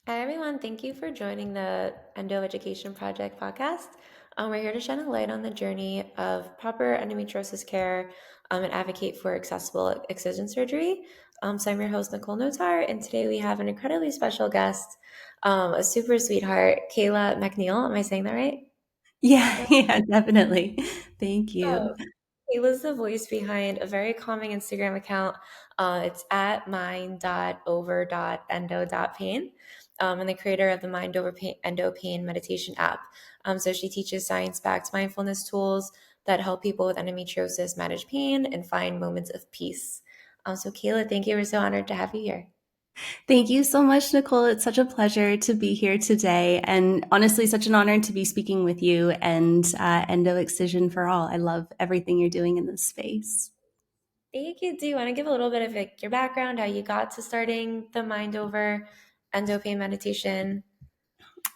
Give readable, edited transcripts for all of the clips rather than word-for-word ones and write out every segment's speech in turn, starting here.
Hi, everyone. Thank you for joining the Endo Education Project podcast. We're here to shine a light on the journey of proper endometriosis care and advocate for accessible excision surgery. So, I'm your host, Nicole Notar, and today we have an incredibly special guest, a super sweetheart, Kayla MacNeil. Am I saying that right? Yeah, yeah, definitely. Thank Oh, you. Kayla's the voice behind a very calming Instagram account. It's at mind.over.endo.pain, and the creator of the Mind Over Pain, Endo Pain meditation app. So she teaches science-backed mindfulness tools that help people with endometriosis manage pain and find moments of peace. So Kayla, thank you. We're so honored to have you here. Thank you so much, Nicole. It's such a pleasure to be here today. And honestly, such an honor to be speaking with you and Endo Excision for All. I love everything you're doing in this space. Thank you. Do you want to give a little bit of like your background, how you got to starting the Mind Over Endo Pain meditation?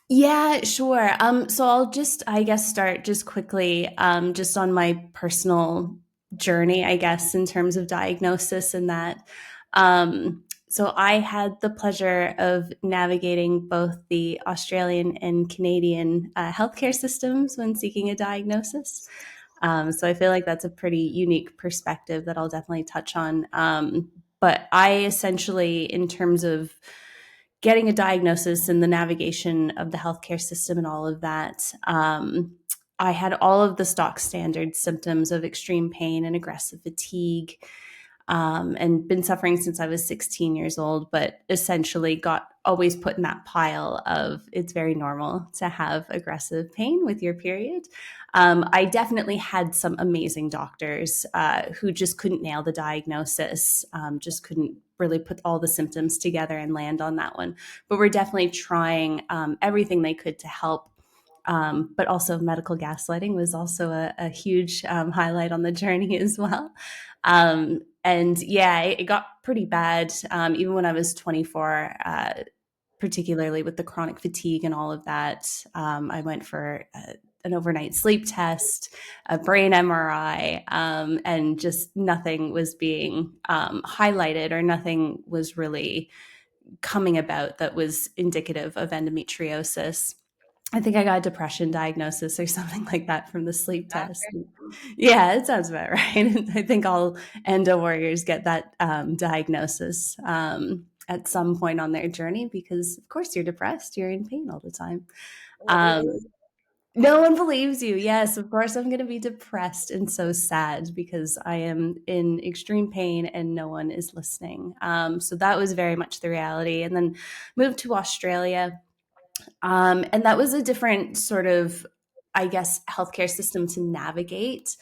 Yeah, sure. So I'll just, I guess, start just quickly, just on my personal journey, I guess, in terms of diagnosis and that. So I had the pleasure of navigating both the Australian and Canadian healthcare systems when seeking a diagnosis. So I feel like that's a pretty unique perspective that I'll definitely touch on. But I essentially, in terms of getting a diagnosis and the navigation of the healthcare system and all of that, I had all of the stock standard symptoms of extreme pain and aggressive fatigue, and been suffering since I was 16 years old, but essentially got always put in that pile of it's very normal to have aggressive pain with your period. I definitely had some amazing doctors who just couldn't nail the diagnosis, just couldn't really put all the symptoms together and land on that one. But we're definitely trying everything they could to help. But also, medical gaslighting was also a huge highlight on the journey as well. And yeah, it got pretty bad even when I was 24, particularly with the chronic fatigue and all of that. I went for an overnight sleep test, a brain MRI, and just nothing was being highlighted or nothing was really coming about that was indicative of endometriosis. I think I got a depression diagnosis or something like that from the sleep test. Yeah, it sounds about right. I think all endo warriors get that diagnosis at some point on their journey because, of course, you're depressed. You're in pain all the time. Nobody Um, believes. no one believes you. Yes, of course, I'm going to be depressed and so sad because I am in extreme pain and no one is listening. So that was very much the reality. And then moved to Australia, and that was a different sort of, I guess, healthcare system to navigate,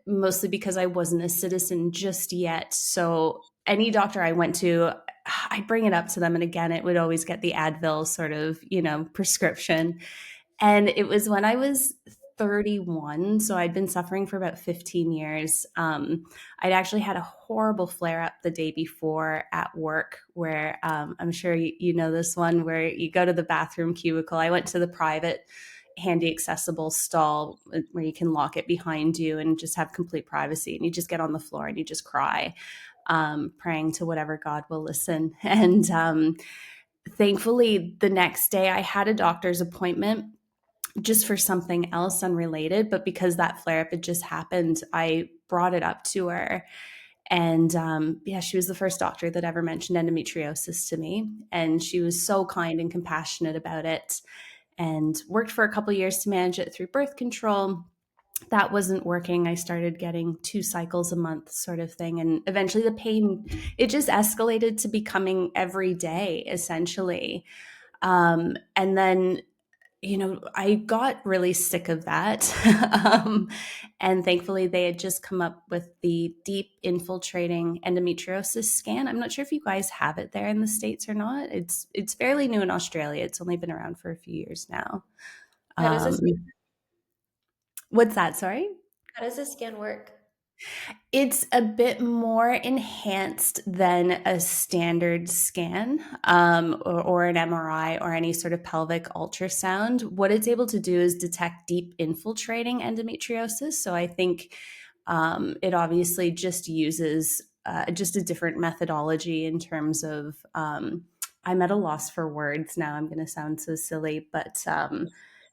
mostly because I wasn't a citizen just yet. So any doctor I went to, I bring it up to them. And again, it would always get the Advil sort of, prescription. And it was when I was 31. So I'd been suffering for about 15 years. I'd actually had a horrible flare up the day before at work, where I'm sure you know this one, where you go to the bathroom cubicle. I went to the private, handy, accessible stall where you can lock it behind you and just have complete privacy. And you just get on the floor and you just cry, praying to whatever God will listen. And thankfully, the next day I had a doctor's appointment just for something else unrelated. But because that flare up had just happened, I brought it up to her. And yeah, she was the first doctor that ever mentioned endometriosis to me. And she was so kind and compassionate about it and worked for a couple of years to manage it through birth control. That wasn't working. I started getting 2 cycles a month, sort of thing. And eventually the pain, it just escalated to becoming every day, essentially. And then I got really sick of that. And thankfully, they had just come up with the deep infiltrating endometriosis scan. I'm not sure if you guys have it there in the States or not. It's fairly new in Australia. It's only been around for a few years now. How does Um, this what's that? Sorry? how does this scan work? It's a bit more enhanced than a standard scan, or an MRI or any sort of pelvic ultrasound. What it's able to do is detect deep infiltrating endometriosis. So I think it obviously just uses just a different methodology in terms of I'm at a loss for words now. I'm going to sound so silly, but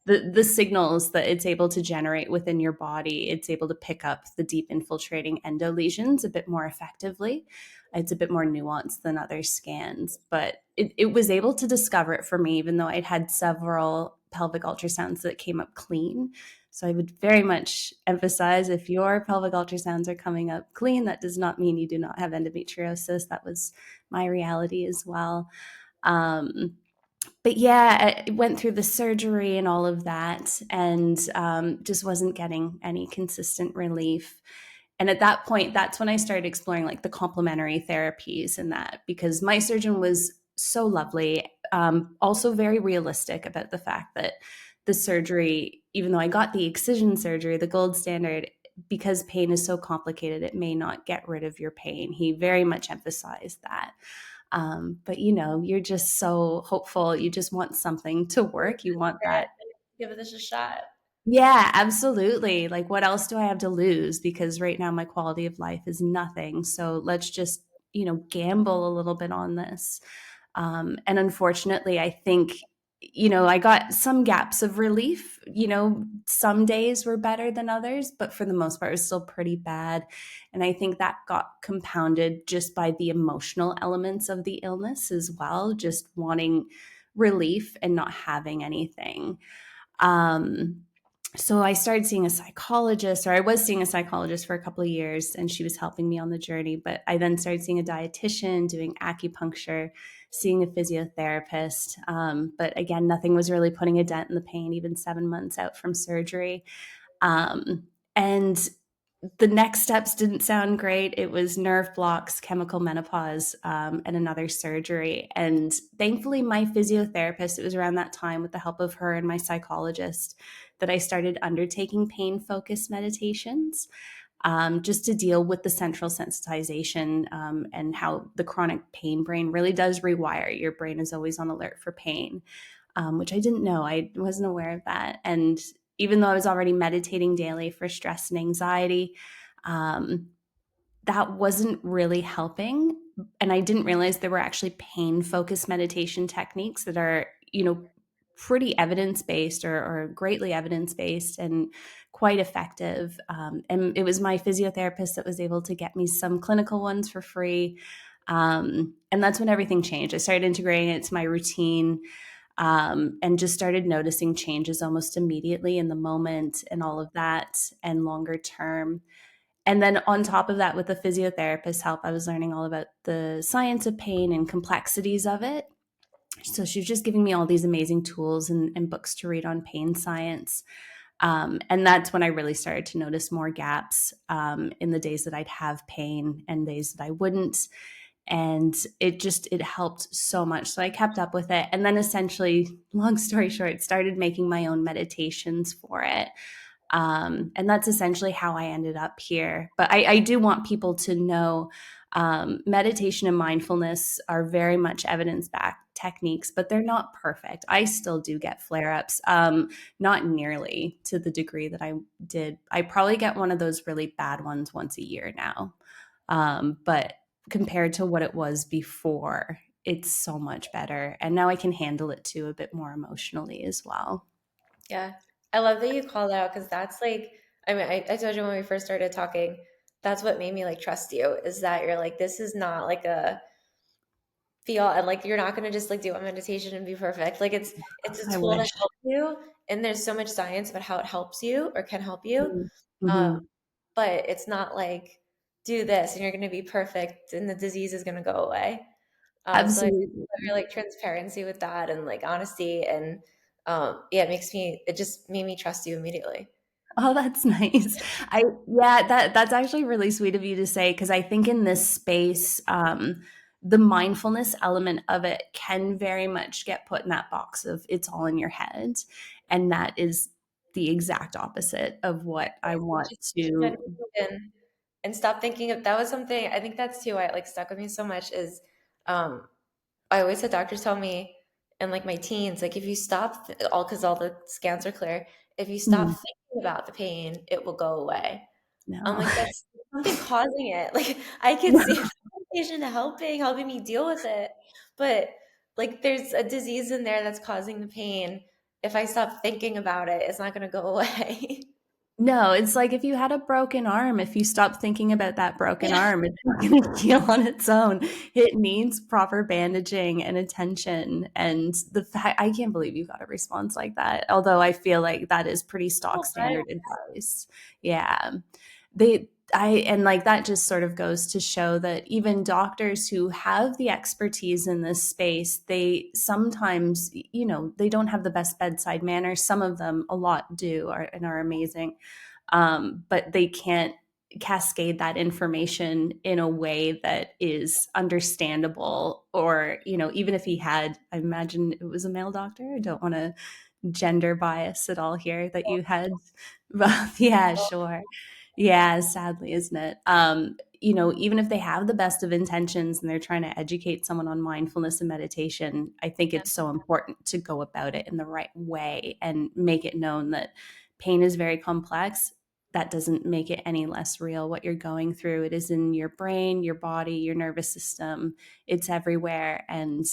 the signals that it's able to generate within your body, it's able to pick up the deep infiltrating endo lesions a bit more effectively. It's a bit more nuanced than other scans, but it was able to discover it for me, even though I'd had several pelvic ultrasounds that came up clean. So I would very much emphasize, if your pelvic ultrasounds are coming up clean, that does not mean you do not have endometriosis. That was my reality as well. Um, but yeah, I went through the surgery and all of that, and just wasn't getting any consistent relief. And at that point, that's when I started exploring like the complementary therapies and that, because my surgeon was so lovely, also very realistic about the fact that the surgery, even though I got the excision surgery, the gold standard, because pain is so complicated, it may not get rid of your pain. He very much emphasized that. But you're just so hopeful. You just want something to work. You want that. Give this a shot. Yeah, absolutely. Like, what else do I have to lose? Because right now my quality of life is nothing. So let's just, gamble a little bit on this. And unfortunately, I think, I got some gaps of relief. Some days were better than others, but for the most part, it was still pretty bad. And I think that got compounded just by the emotional elements of the illness as well, just wanting relief and not having anything. Um, so I started seeing a psychologist, or I was seeing a psychologist for a couple of years, and she was helping me on the journey. But I then started seeing a dietitian, doing acupuncture, seeing a physiotherapist. But again, nothing was really putting a dent in the pain, even 7 months out from surgery. And the next steps didn't sound great. It was nerve blocks, chemical menopause, and another surgery. And thankfully, my physiotherapist, it was around that time with the help of her and my psychologist that I started undertaking pain focused meditations, just to deal with the central sensitization, and how the chronic pain brain really does rewire. Your brain is always on alert for pain, which I didn't know. I wasn't aware of that. And even though I was already meditating daily for stress and anxiety, um, that wasn't really helping. And I didn't realize there were actually pain focused meditation techniques that are, pretty evidence based, or greatly evidence based and quite effective. And it was my physiotherapist that was able to get me some clinical ones for free. And that's when everything changed. I started integrating it into my routine, and just started noticing changes almost immediately in the moment and all of that, and longer term. And then on top of that, with the physiotherapist's help, I was learning all about the science of pain and complexities of it. So she was just giving me all these amazing tools and books to read on pain science. And that's when I really started to notice more gaps, in the days that I'd have pain and days that I wouldn't. And it helped so much. So I kept up with it. And then essentially, long story short, started making my own meditations for it. And that's essentially how I ended up here. But I do want people to know, meditation and mindfulness are very much evidence backed techniques, but they're not perfect. I still do get flare ups, not nearly to the degree that I did. I probably get one of those really bad ones once a year now. But compared to what it was before, it's so much better. And now I can handle it too a bit more emotionally as well. Yeah. I love that you called out because that's like, I mean, I told you when we first started talking, that's what made me like trust you is that you're like, this is not like a feel and like you're not gonna just like do a meditation and be perfect. Like it's a I tool to wish. help you. And there's so much science about how it helps you or can help you. Um, Mm-hmm. but it's not like do this and you're gonna be perfect and the disease is gonna go away. So I Absolutely. love your like transparency with that and like honesty and yeah, it just made me trust you immediately. Oh, that's nice. That's actually really sweet of you to say, because I think in this space, the mindfulness element of it can very much get put in that box of it's all in your head, and that is the exact opposite of what I want Just to. and stop thinking of that was something I think that's too why it like stuck with me so much is um I always had doctors tell me in like my teens, like if you stop all because all the scans are clear, if you stop Mm, thinking about the pain, it will go away. I'm no. like, that's something causing it. Like I could see the patient helping me deal with it. But like there's a disease in there that's causing the pain. If I stop thinking about it, it's not going to go away. No, it's like if you had a broken arm, if you stop thinking about that broken Yeah. arm, it's not gonna heal on its own. It needs proper bandaging and attention, and the fact I can't believe you got a response like that, although I feel like that is pretty stock Oh, right. standard advice. Yeah. And like that just sort of goes to show that even doctors who have the expertise in this space, they sometimes, they don't have the best bedside manner. Some of them, a lot do, and are amazing, but they can't cascade that information in a way that is understandable. Or, even if he had, I imagine it was a male doctor. I don't want to gender bias at all here that you had. Well, yeah, sure. Yeah, sadly, isn't it? Even if they have the best of intentions and they're trying to educate someone on mindfulness and meditation, I think Yeah. it's so important to go about it in the right way and make it known that pain is very complex. That doesn't make it any less real what you're going through. It is in your brain, your body, your nervous system. It's everywhere. And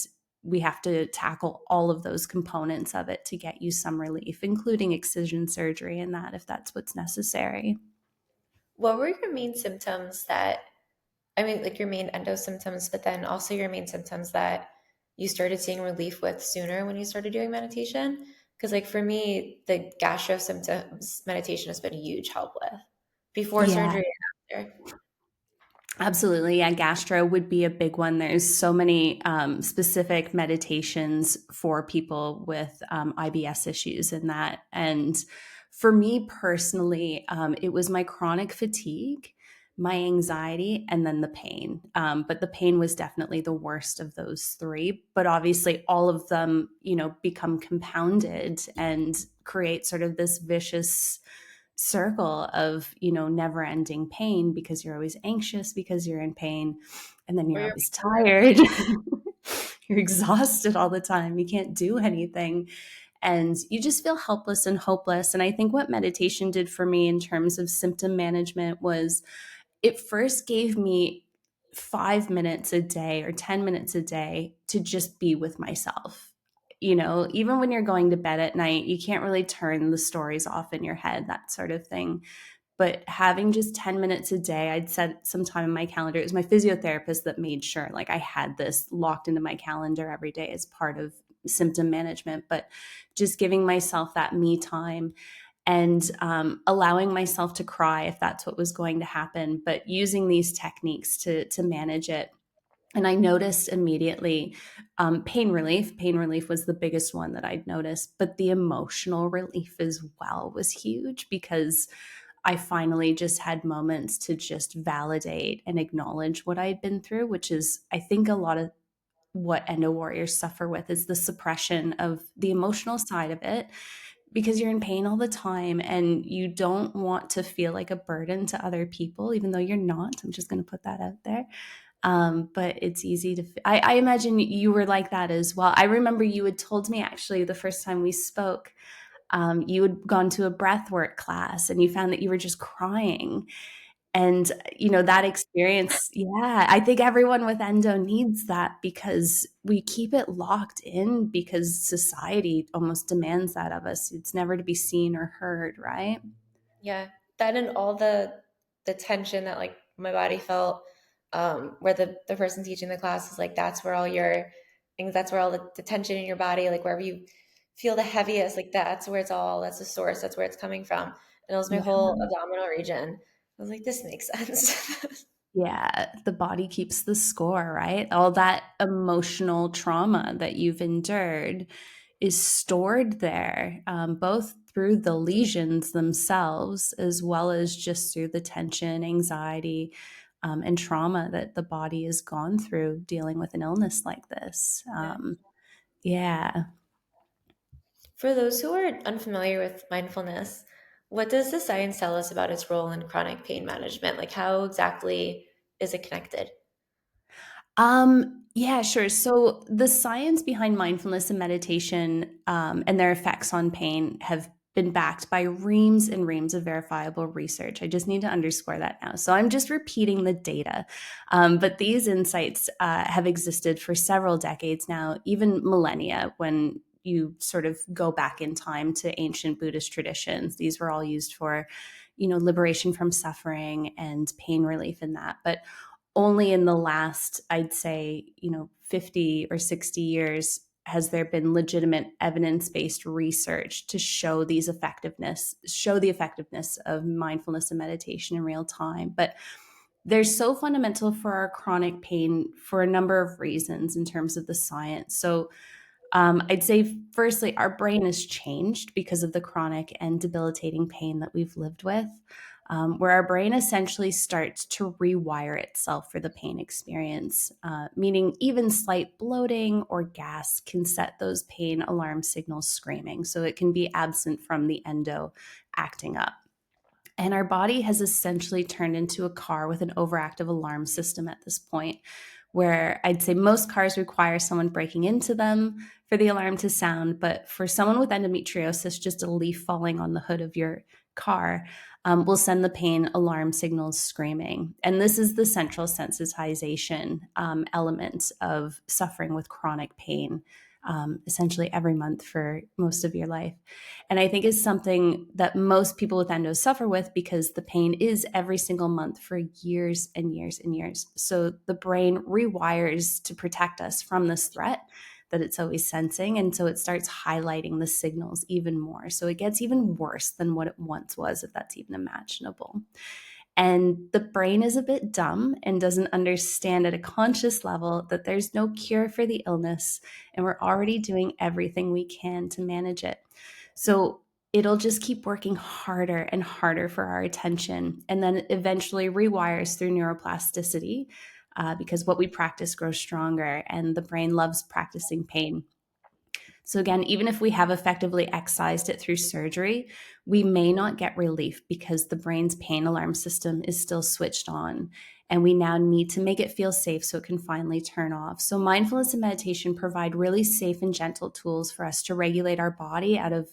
we have to tackle all of those components of it to get you some relief, including excision surgery and that if that's what's necessary. What were your main symptoms that, I mean, like your main endo symptoms, but then also your main symptoms that you started seeing relief with sooner when you started doing meditation? Because, like, for me, the gastro symptoms meditation has been a huge help with before Yeah, surgery and after. absolutely. Yeah, gastro would be a big one. There's so many specific meditations for people with IBS issues and that. And for me personally, it was my chronic fatigue, my anxiety, and then the pain. But the pain was definitely the worst of those three. But obviously, all of them, become compounded and create sort of this vicious circle of never ending pain because you're always anxious because you're in pain, and then Or you're your always tired. You're exhausted all the time, you can't do anything, and you just feel helpless and hopeless. And I think what meditation did for me in terms of symptom management was it first gave me 5 minutes a day or 10 minutes a day to just be with myself. Even when you're going to bed at night, you can't really turn the stories off in your head, that sort of thing. But having just 10 minutes a day, I'd set some time in my calendar. It was my physiotherapist that made sure like I had this locked into my calendar every day as part of symptom management. But just giving myself that me time and allowing myself to cry if that's what was going to happen, but using these techniques to manage it. And I noticed immediately pain relief. Pain relief was the biggest one that I'd noticed, but the emotional relief as well was huge because I finally just had moments to just validate and acknowledge what I had been through, which is, I think, a lot of what endo warriors suffer with is the suppression of the emotional side of it because you're in pain all the time and you don't want to feel like a burden to other people, even though you're not. I'm just going to put that out there. But it's easy to, I imagine you were like that as well. I remember you had told me actually the first time we spoke, you had gone to a breathwork class and you found that you were just crying. And, that experience, yeah, I think everyone with endo needs that because we keep it locked in because society almost demands that of us. It's never to be seen or heard, right? Yeah, that and all the tension that like my body felt, where the person teaching the class is like, that's where all your things, that's where all the tension in your body, like wherever you feel the heaviest, like that's where it's all, that's the source, that's where it's coming from. And it was my Yeah. whole abdominal region. I was like, this makes sense. Yeah, the body keeps the score, right? All that emotional trauma that you've endured is stored there, both through the lesions themselves, as well as just through the tension, anxiety, and trauma that the body has gone through dealing with an illness like this. Yeah. Yeah. For those who are unfamiliar with mindfulness, what does the science tell us about its role in chronic pain management? Like, how exactly is it connected? Yeah, sure. So the science behind mindfulness and meditation, and their effects on pain have been backed by reams and reams of verifiable research. I just need to underscore that now. So I'm just repeating the data. But these insights have existed for several decades now, even millennia, when you sort of go back in time to ancient Buddhist traditions. These were all used for, liberation from suffering and pain relief in that. But only in the last, I'd say, 50 or 60 years has there been legitimate evidence-based research to show the effectiveness of mindfulness and meditation in real time. But they're so fundamental for our chronic pain for a number of reasons in terms of the science. So I'd say, firstly, our brain has changed because of the chronic and debilitating pain that we've lived with, where our brain essentially starts to rewire itself for the pain experience, meaning even slight bloating or gas can set those pain alarm signals screaming. So it can be absent from the endo acting up. And our body has essentially turned into a car with an overactive alarm system at this point, where I'd say most cars require someone breaking into them for the alarm to sound. But for someone with endometriosis, just a leaf falling on the hood of your car will send the pain alarm signals screaming. And this is the central sensitization element of suffering with chronic pain, essentially every month for most of your life. And I think is something that most people with endo suffer with because the pain is every single month for years and years and years. So the brain rewires to protect us from this threat that it's always sensing. And so it starts highlighting the signals even more. So it gets even worse than what it once was, if that's even imaginable. And the brain is a bit dumb and doesn't understand at a conscious level that there's no cure for the illness, and we're already doing everything we can to manage it. So it'll just keep working harder and harder for our attention, and then eventually rewires through neuroplasticity because what we practice grows stronger, and the brain loves practicing pain. So, again, even if we have effectively excised it through surgery, we may not get relief because the brain's pain alarm system is still switched on. And we now need to make it feel safe so it can finally turn off. So, mindfulness and meditation provide really safe and gentle tools for us to regulate our body out of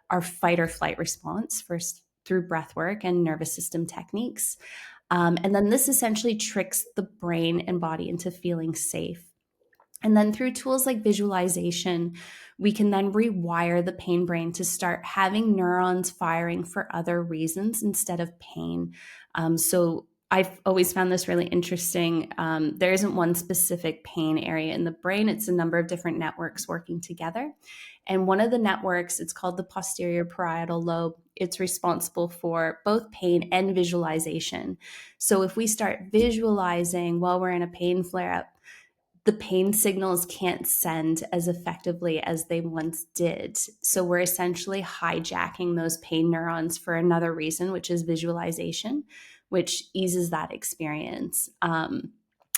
our fight or flight response, first through breath work and nervous system techniques. And then this essentially tricks the brain and body into feeling safe. And then through tools like visualization, we can then rewire the pain brain to start having neurons firing for other reasons instead of pain. So I've always found this really interesting. There isn't one specific pain area in the brain, it's a number of different networks working together. And one of the networks, it's called the posterior parietal lobe. It's responsible for both pain and visualization. So if we start visualizing while we're in a pain flare up, the pain signals can't send as effectively as they once did. So we're essentially hijacking those pain neurons for another reason, which is visualization, which eases that experience.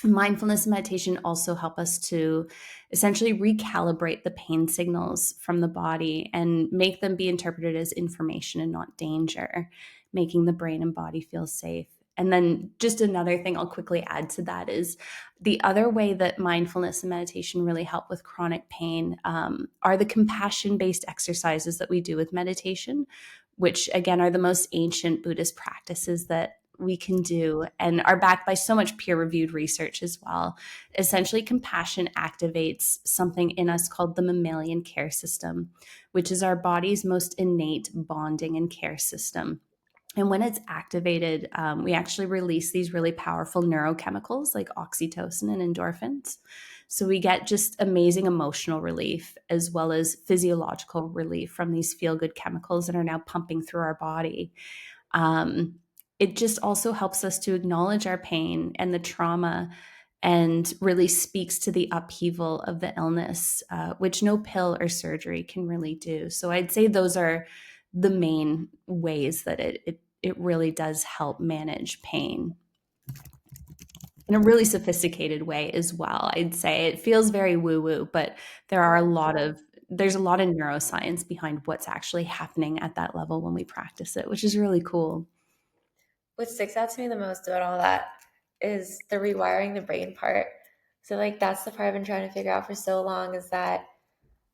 Mindfulness and meditation also help us to essentially recalibrate the pain signals from the body and make them be interpreted as information and not danger, making the brain and body feel safe. And then just another thing I'll quickly add to that is the other way that mindfulness and meditation really help with chronic pain are the compassion-based exercises that we do with meditation, which again are the most ancient Buddhist practices that we can do and are backed by so much peer-reviewed research as well. Essentially, compassion activates something in us called the mammalian care system, which is our body's most innate bonding and care system. And when it's activated, we actually release these really powerful neurochemicals like oxytocin and endorphins. So we get just amazing emotional relief as well as physiological relief from these feel good chemicals that are now pumping through our body. It just also helps us to acknowledge our pain and the trauma and really speaks to the upheaval of the illness, which no pill or surgery can really do. So I'd say those are the main ways that it really does help manage pain in a really sophisticated way as well. I'd say it feels very woo woo, but there's a lot of neuroscience behind what's actually happening at that level when we practice it, which is really cool. What sticks out to me the most about all that is the rewiring the brain part. So like that's the part I've been trying to figure out for so long is that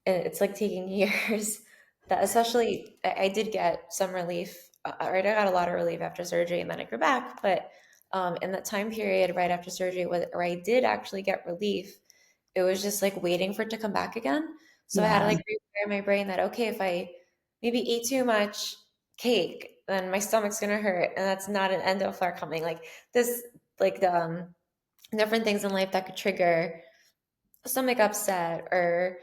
and it's like taking years that especially I did get some relief, right? I got a lot of relief after surgery and then I grew back. But in that time period right after surgery where I did actually get relief, it was just like waiting for it to come back again. So I had to Yeah. like rewire my brain that, okay, if I maybe eat too much cake, then my stomach's gonna hurt, and that's not an endo flare coming. Like this, like the different things in life that could trigger stomach upset or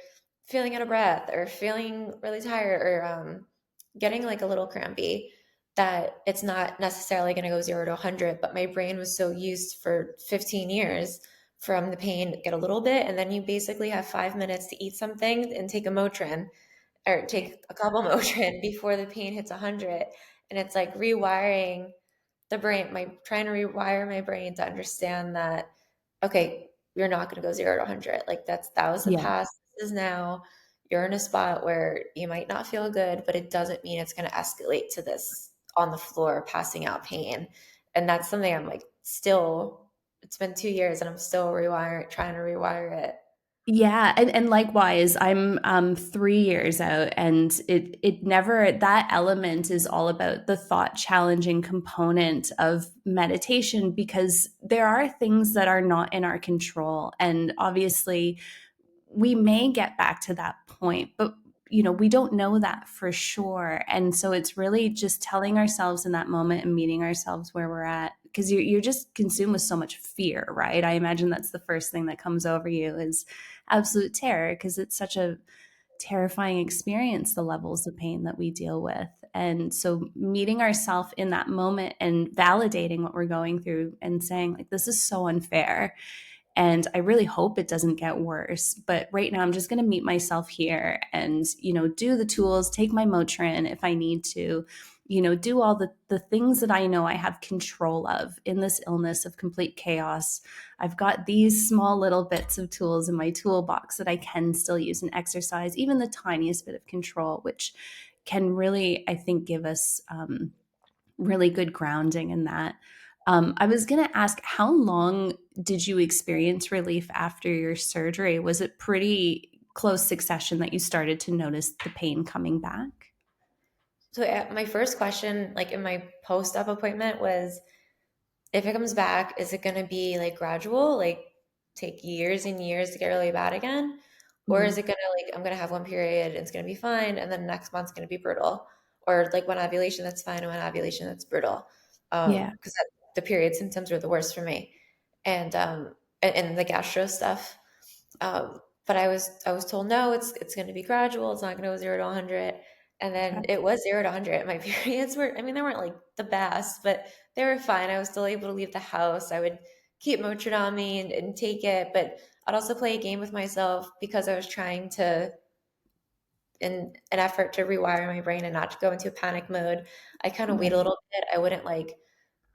feeling out of breath or feeling really tired or getting like a little crampy, that it's not necessarily going to go 0 to 100, but my brain was so used for 15 years from the pain get a little bit, and then you basically have 5 minutes to eat something and take a Motrin or take a couple Motrin before the pain hits 100. And it's like rewiring the brain, my trying to rewire my brain to understand that, okay, you're not going to go 0 to 100. Like that was the Yeah. past. This is now. You're in a spot where you might not feel good, but it doesn't mean it's going to escalate to this on the floor, passing out pain. And that's something I'm like still. It's been 2 years, and I'm still trying to rewire it. Yeah, and likewise, I'm 3 years out, and it never that element is all about the thought challenging component of meditation because there are things that are not in our control, and obviously we may get back to that point, but we don't know that for sure. And so it's really just telling ourselves in that moment and meeting ourselves where we're at because you're just consumed with so much fear, right? I imagine that's the first thing that comes over you is absolute terror because it's such a terrifying experience, the levels of pain that we deal with. And so meeting ourselves in that moment and validating what we're going through and saying like this is so unfair and I really hope it doesn't get worse. But right now, I'm just going to meet myself here and, do the tools, take my Motrin if I need to, do all the things that I know I have control of in this illness of complete chaos. I've got these small little bits of tools in my toolbox that I can still use and exercise, even the tiniest bit of control, which can really, I think, give us really good grounding in that. I was going to ask, how long did you experience relief after your surgery? Was it pretty close succession that you started to notice the pain coming back? So my first question, like in my post-op appointment, was, if it comes back, is it going to be like gradual, like take years and years to get really bad again? Or is Mhm. it going to like, I'm going to have one period and it's going to be fine, and then next month's going to be brutal? Or like one ovulation that's fine and one ovulation that's brutal. Yeah. Because the period symptoms were the worst for me. And the gastro stuff. But I was told no, it's going to be gradual. It's not going to go 0 to 100. And then Okay. it was 0 to 100. My periods were, I mean, they weren't like the best, but they were fine. I was still able to leave the house. I would keep Motrin on me and take it, but I'd also play a game with myself because I was trying to, in an effort to rewire my brain and not to go into a panic mode. I kind of wait a Right. little bit. I wouldn't like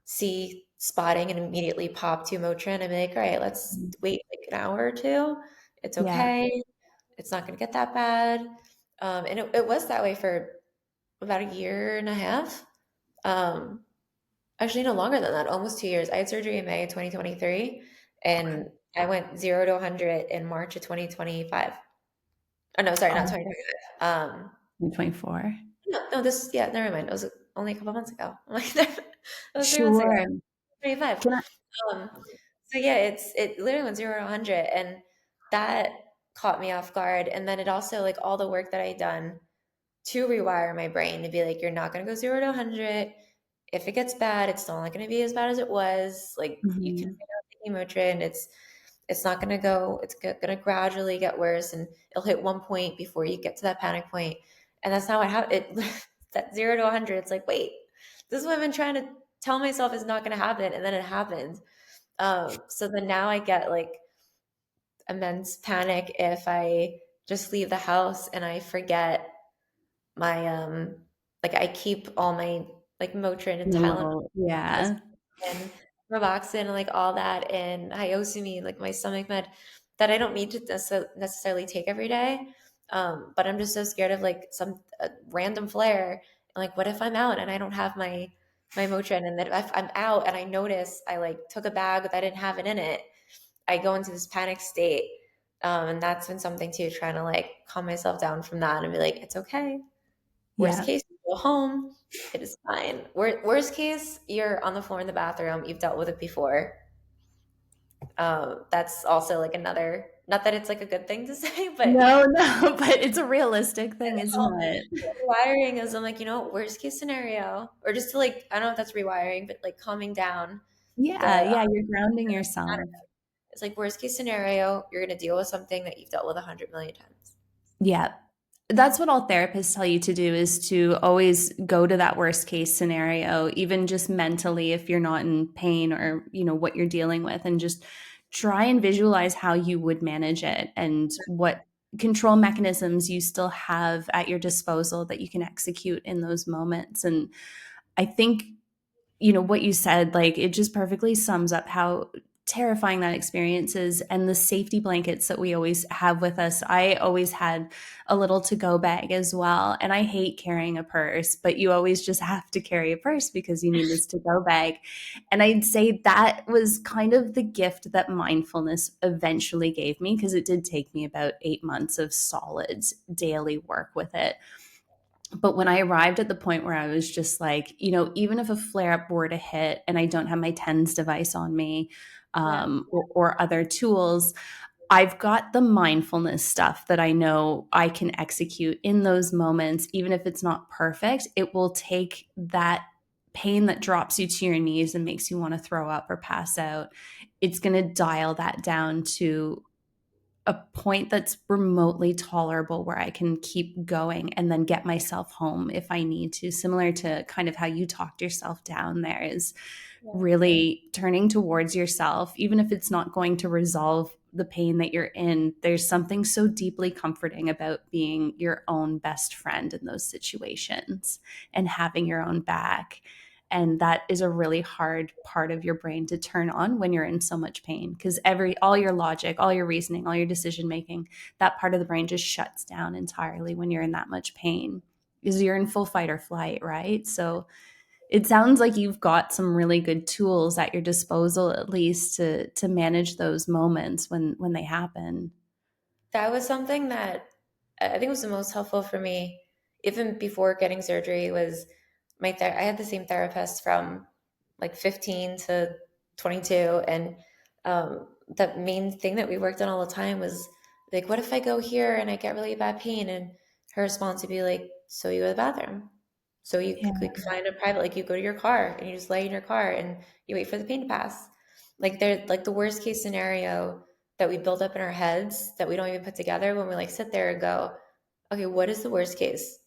see spotting and immediately pop to Motrin and be like, all right, let's Mhm. wait like an hour or two. It's Yeah. okay. It's not going to get that bad. And it was that way for about a year and a half. Um, Actually, no longer than that, almost 2 years. I had surgery in May of 2023, Okay. and I went 0 to 100 in March of 2025. Oh, no, sorry, not Oh, 2025. 2024. No, yeah, never mind. It was only a couple months ago. I'm like, it was 3 months ago. Sure. 25. Can I? Um, so yeah, it literally went 0 to 100, and that caught me off guard. And then it also, like, all the work that I had done to rewire my brain to be like, you're not going to go 0 to 100. If it gets bad, it's still not going to be as bad as it was. Like, you can Mhm. figure out the Motrin. It's not going to go. It's going to gradually get worse, and it'll hit one point before you get to that panic point. And that's not what happened. That 0 to 100. It's like, wait, this is what I've been trying to tell myself is not going to happen, and then it happened. So then now I get like immense panic if I just leave the house and I forget my like I keep all my like Motrin and Tylenol Minimal. Yeah. and Roboxin and like all that and Hyoscine, like my stomach med that I don't need to necessarily take every day. But I'm just so scared of like some random flare. Like, what if I'm out and I don't have my Motrin, and then if I'm out and I notice I like took a bag that I didn't have it in it, I go into this panic state. And that's been something too, trying to like calm myself down from that and be like, it's okay. Worst Yeah. case, you go home. It is fine. Worst case, you're on the floor in the bathroom. You've dealt with it before. That's also like another, not that it's like a good thing to say, but No, no, but it's a realistic thing, it's isn't all it? rewiring is I'm like, worst case scenario, or just to like, I don't know if that's rewiring, but like calming down Yeah, the, yeah, you're grounding yourself. it's like worst case scenario, you're going to deal with something that you've dealt with 100 million times. Yeah. That's what all therapists tell you to do is to always go to that worst case scenario, even just mentally if you're not in pain or, what you're dealing with, and just try and visualize how you would manage it and what control mechanisms you still have at your disposal that you can execute in those moments. And I think what you said, like it just perfectly sums up how terrifying that experience is and the safety blankets that we always have with us. I always had a little to go bag as well. And I hate carrying a purse, but you always just have to carry a purse because you need this to go bag. And I'd say that was kind of the gift that mindfulness eventually gave me because it did take me about 8 months of solid daily work with it. But when I arrived at the point where I was just like, even if a flare up were to hit and I don't have my TENS device on me, Yeah. or other tools, I've got the mindfulness stuff that I know I can execute in those moments. Even if it's not perfect, it will take that pain that drops you to your knees and makes you want to throw up or pass out. It's going to dial that down to a point that's remotely tolerable where I can keep going and then get myself home if I need to. Similar to kind of how you talked yourself down there, is Yeah. really turning towards yourself, even if it's not going to resolve the pain that you're in. There's something so deeply comforting about being your own best friend in those situations and having your own back. And that is a really hard part of your brain to turn on when you're in so much pain, because all your logic, all your reasoning, all your decision making, that part of the brain just shuts down entirely when you're in that much pain because you're in full fight or flight, right? So it sounds like you've got some really good tools at your disposal, at least to manage those moments when they happen. That was something that I think was the most helpful for me, even before getting surgery. Was I had the same therapist from like 15 to 22, and the main thing that we worked on all the time was like, what if I go here and I get really bad pain? And her response would be like, so you go to the bathroom. So you Yeah, could find a private, like you go to your car and you just lay in your car and you wait for the pain to pass. Like they're like the worst case scenario that we build up in our heads that we don't even put together when we like sit there and go, okay, what is the worst case?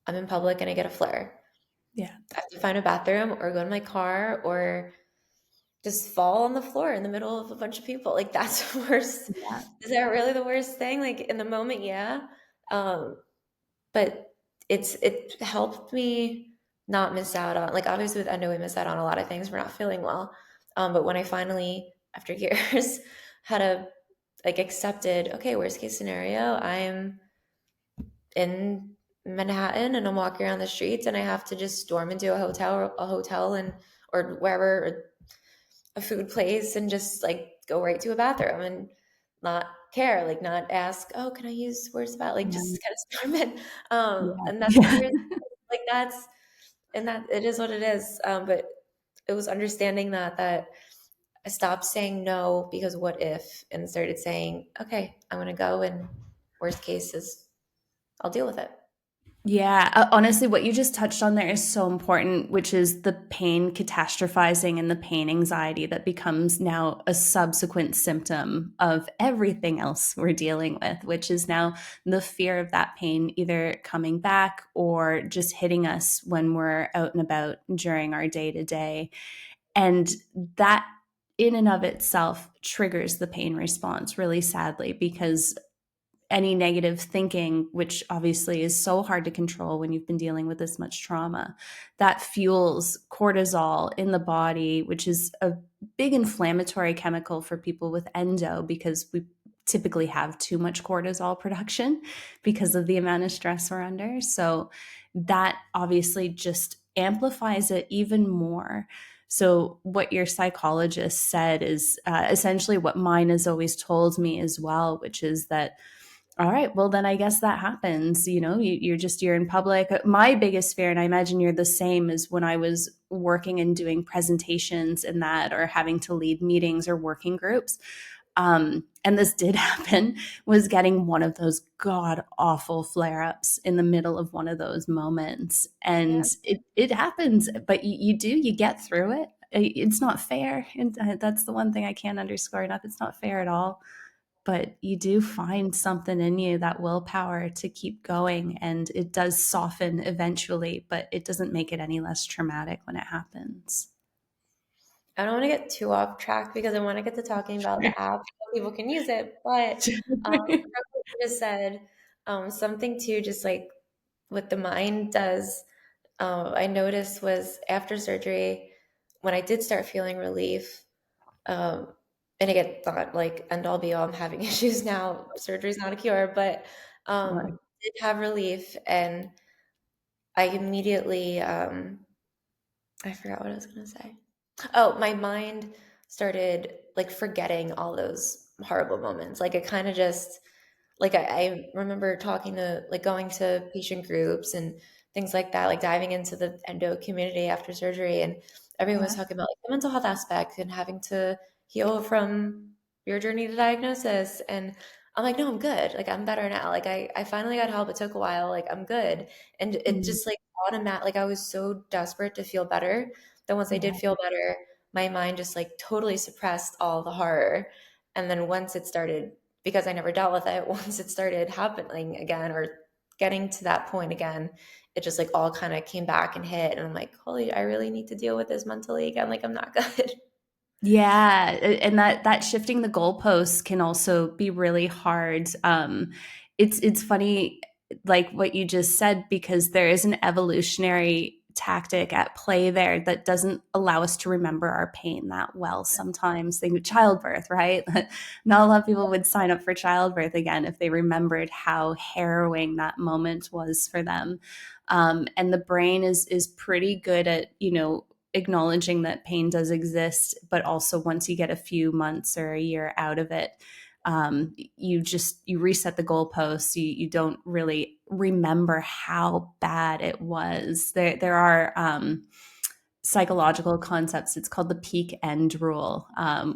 I'm in public and I get a flare. yeah, I have to find a bathroom or go to my car or just fall on the floor in the middle of a bunch of people. Like that's the worst. yeah, Is that really the worst thing? Like in the moment, yeah. Um, but it helped me not miss out on, like obviously with endo we miss out on a lot of things. We're not feeling well. But when I finally, after years, had a like accepted, okay, worst case scenario, I'm in Manhattan and I'm walking around the streets and I have to just storm into a hotel and or wherever, or a food place and just like go right to a bathroom and not care, like not ask, oh, can I use words about, like yeah, just kind of storm in. yeah, And that's the yeah. weird, like that's, and that it is what it is. But it was understanding that I stopped saying no because what if, and started saying, okay, I'm gonna go, and worst case is I'll deal with it. Yeah, honestly, what you just touched on there is so important, which is the pain catastrophizing and the pain anxiety that becomes now a subsequent symptom of everything else we're dealing with, which is now the fear of that pain either coming back or just hitting us when we're out and about during our day to day. And that in and of itself triggers the pain response really sadly, because any negative thinking, which obviously is so hard to control when you've been dealing with this much trauma, that fuels cortisol in the body, which is a big inflammatory chemical for people with endo because we typically have too much cortisol production because of the amount of stress we're under. So that obviously just amplifies it even more. So, what your psychologist said is essentially what mine has always told me as well, which is that All right, well then I guess that happens. You're in public. My biggest fear, and I imagine you're the same, is when I was working and doing presentations and that, or having to lead meetings or working groups. And this did happen, was getting one of those god awful flare ups in the middle of one of those moments. And Yeah. it happens, but you get through it. It's not fair. And that's the one thing I can't underscore enough. It's not fair at all, but you do find something in you, that willpower to keep going, and it does soften eventually, but it doesn't make it any less traumatic when it happens. I don't want to get too off track because I want to get to talking about the app so people can use it. But from what you just said, something too, just like what the mind does, I noticed was after surgery, when I did start feeling relief, um, and again, thought like end all be all, I'm having issues now. Surgery's not a cure, but Sure. did have relief, and I immediately, I forgot what I was gonna say. Oh, my mind started like forgetting all those horrible moments. Like it kind of just like I remember talking to like going to patient groups and things like that, like diving into the endo community after surgery, and everyone was Yeah. talking about like the mental health aspect and having to heal from your journey to diagnosis. And I'm like, no, I'm good. Like I'm better now. Like I finally got help. It took a while. Like I'm good. And it Mm, just like automatic like I was so desperate to feel better that once I did yeah. feel better, my mind just like totally suppressed all the horror. And then once it started, because I never dealt with it, once it started happening again or getting to that point again, it just like all kind of came back and hit. And I'm like, holy, I really need to deal with this mentally again. Like I'm not good. Yeah, and that shifting the goalposts can also be really hard. It's funny, like what you just said, because there is an evolutionary tactic at play there that doesn't allow us to remember our pain that well. Sometimes, think of childbirth, right? Not a lot of people would sign up for childbirth again if they remembered how harrowing that moment was for them. And the brain is pretty good at acknowledging that pain does exist, but also once you get a few months or a year out of it, you reset the goalposts. You don't really remember how bad it was. There are psychological concepts. It's called the peak end rule,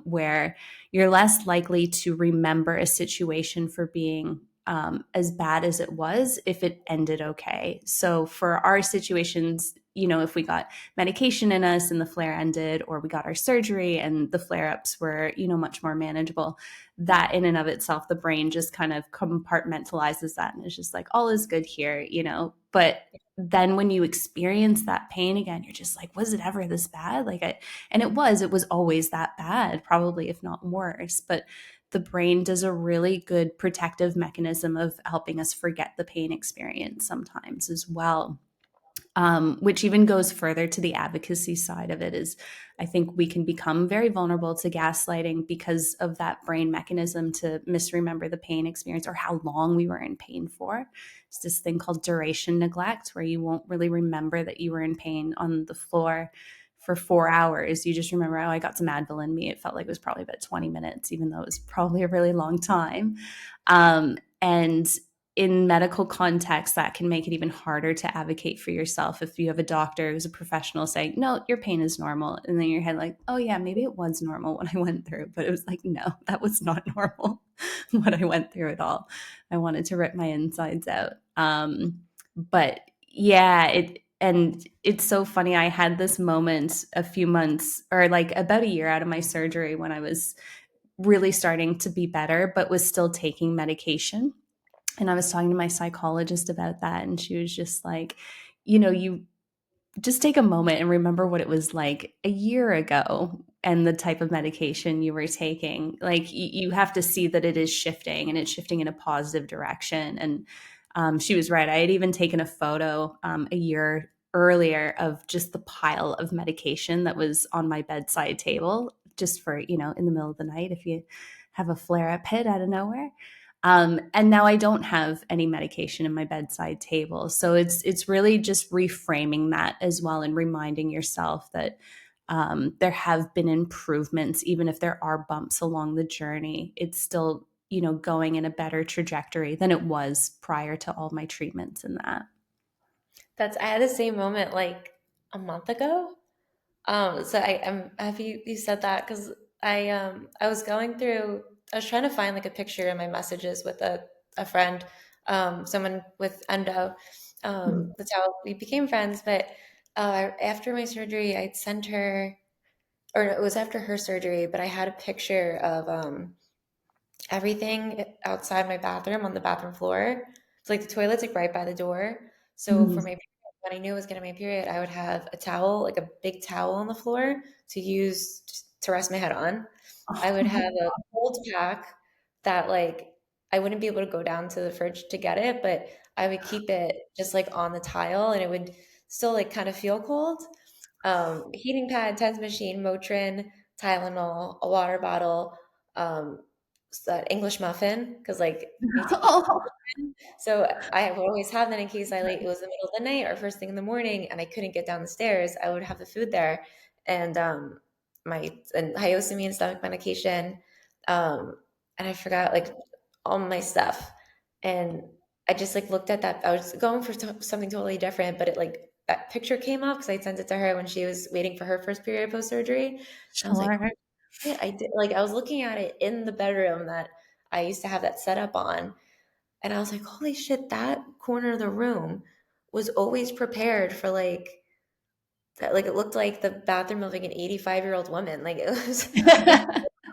where you're less likely to remember a situation for being as bad as it was if it ended okay. So for our situations, if we got medication in us and the flare ended, or we got our surgery and the flare ups were, much more manageable, that in and of itself, the brain just kind of compartmentalizes that and it's just like, all is good here. But then when you experience that pain again, you're just like, was it ever this bad? And it was always that bad, probably, if not worse. But the brain does a really good protective mechanism of helping us forget the pain experience sometimes as well. Which even goes further to the advocacy side of it. Is I think we can become very vulnerable to gaslighting because of that brain mechanism to misremember the pain experience or how long we were in pain for. It's this thing called duration neglect, where you won't really remember that you were in pain on the floor for 4 hours. You just remember, oh, I got some Advil in me. It felt like it was probably about 20 minutes, even though it was probably a really long time. And in medical context, that can make it even harder to advocate for yourself if you have a doctor who's a professional saying, no, your pain is normal. And then your head like, oh yeah, maybe it was normal what I went through. But it was like, no, that was not normal what I went through at all. I wanted to rip my insides out. But yeah, and it's so funny. I had this moment a few months or like about a year out of my surgery when I was really starting to be better, but was still taking medication. And I was talking to my psychologist about that, and she was just like, you just take a moment and remember what it was like a year ago and the type of medication you were taking. Like, you have to see that it is shifting and it's shifting in a positive direction. And she was right. I had even taken a photo a year earlier of just the pile of medication that was on my bedside table, just for, in the middle of the night if you have a flare up hit out of nowhere. And now I don't have any medication in my bedside table. So it's really just reframing that as well and reminding yourself that there have been improvements, even if there are bumps along the journey. It's still, going in a better trajectory than it was prior to all my treatments and that. That's I had the same moment like a month ago. So I'm happy you said that because I was going through I was trying to find like a picture in my messages with a friend, someone with endo. Mhm. That's how we became friends. But after my surgery, I'd sent her, or it was after her surgery, but I had a picture of everything outside my bathroom on the bathroom floor. So like the toilet's like right by the door. So for Mhm. my period, when I knew I was getting my period, I would have a towel, like a big towel on the floor to use to rest my head on. I Oh would my have a cold pack that like I wouldn't be able to go down to the fridge to get it, but I would keep it just like on the tile and it would still like kind of feel cold. Heating pad, TENS machine, Motrin, Tylenol, a water bottle, um, that English muffin because like need to eat. God. So I would always have that in case it was the middle of the night or first thing in the morning and I couldn't get down the stairs. I would have the food there and my and hyoscine stomach medication, and I forgot like all my stuff. And I just like looked at that. I was going for something totally different, but it like that picture came up because I sent it to her when she was waiting for her first period post surgery. And I was like, Sure. yeah, I did. Like I was looking at it in the bedroom that I used to have that set up on, and I was like, holy shit, that corner of the room was always prepared for like that. Like it looked like the bathroom of like an 85-year-old woman. Like it was like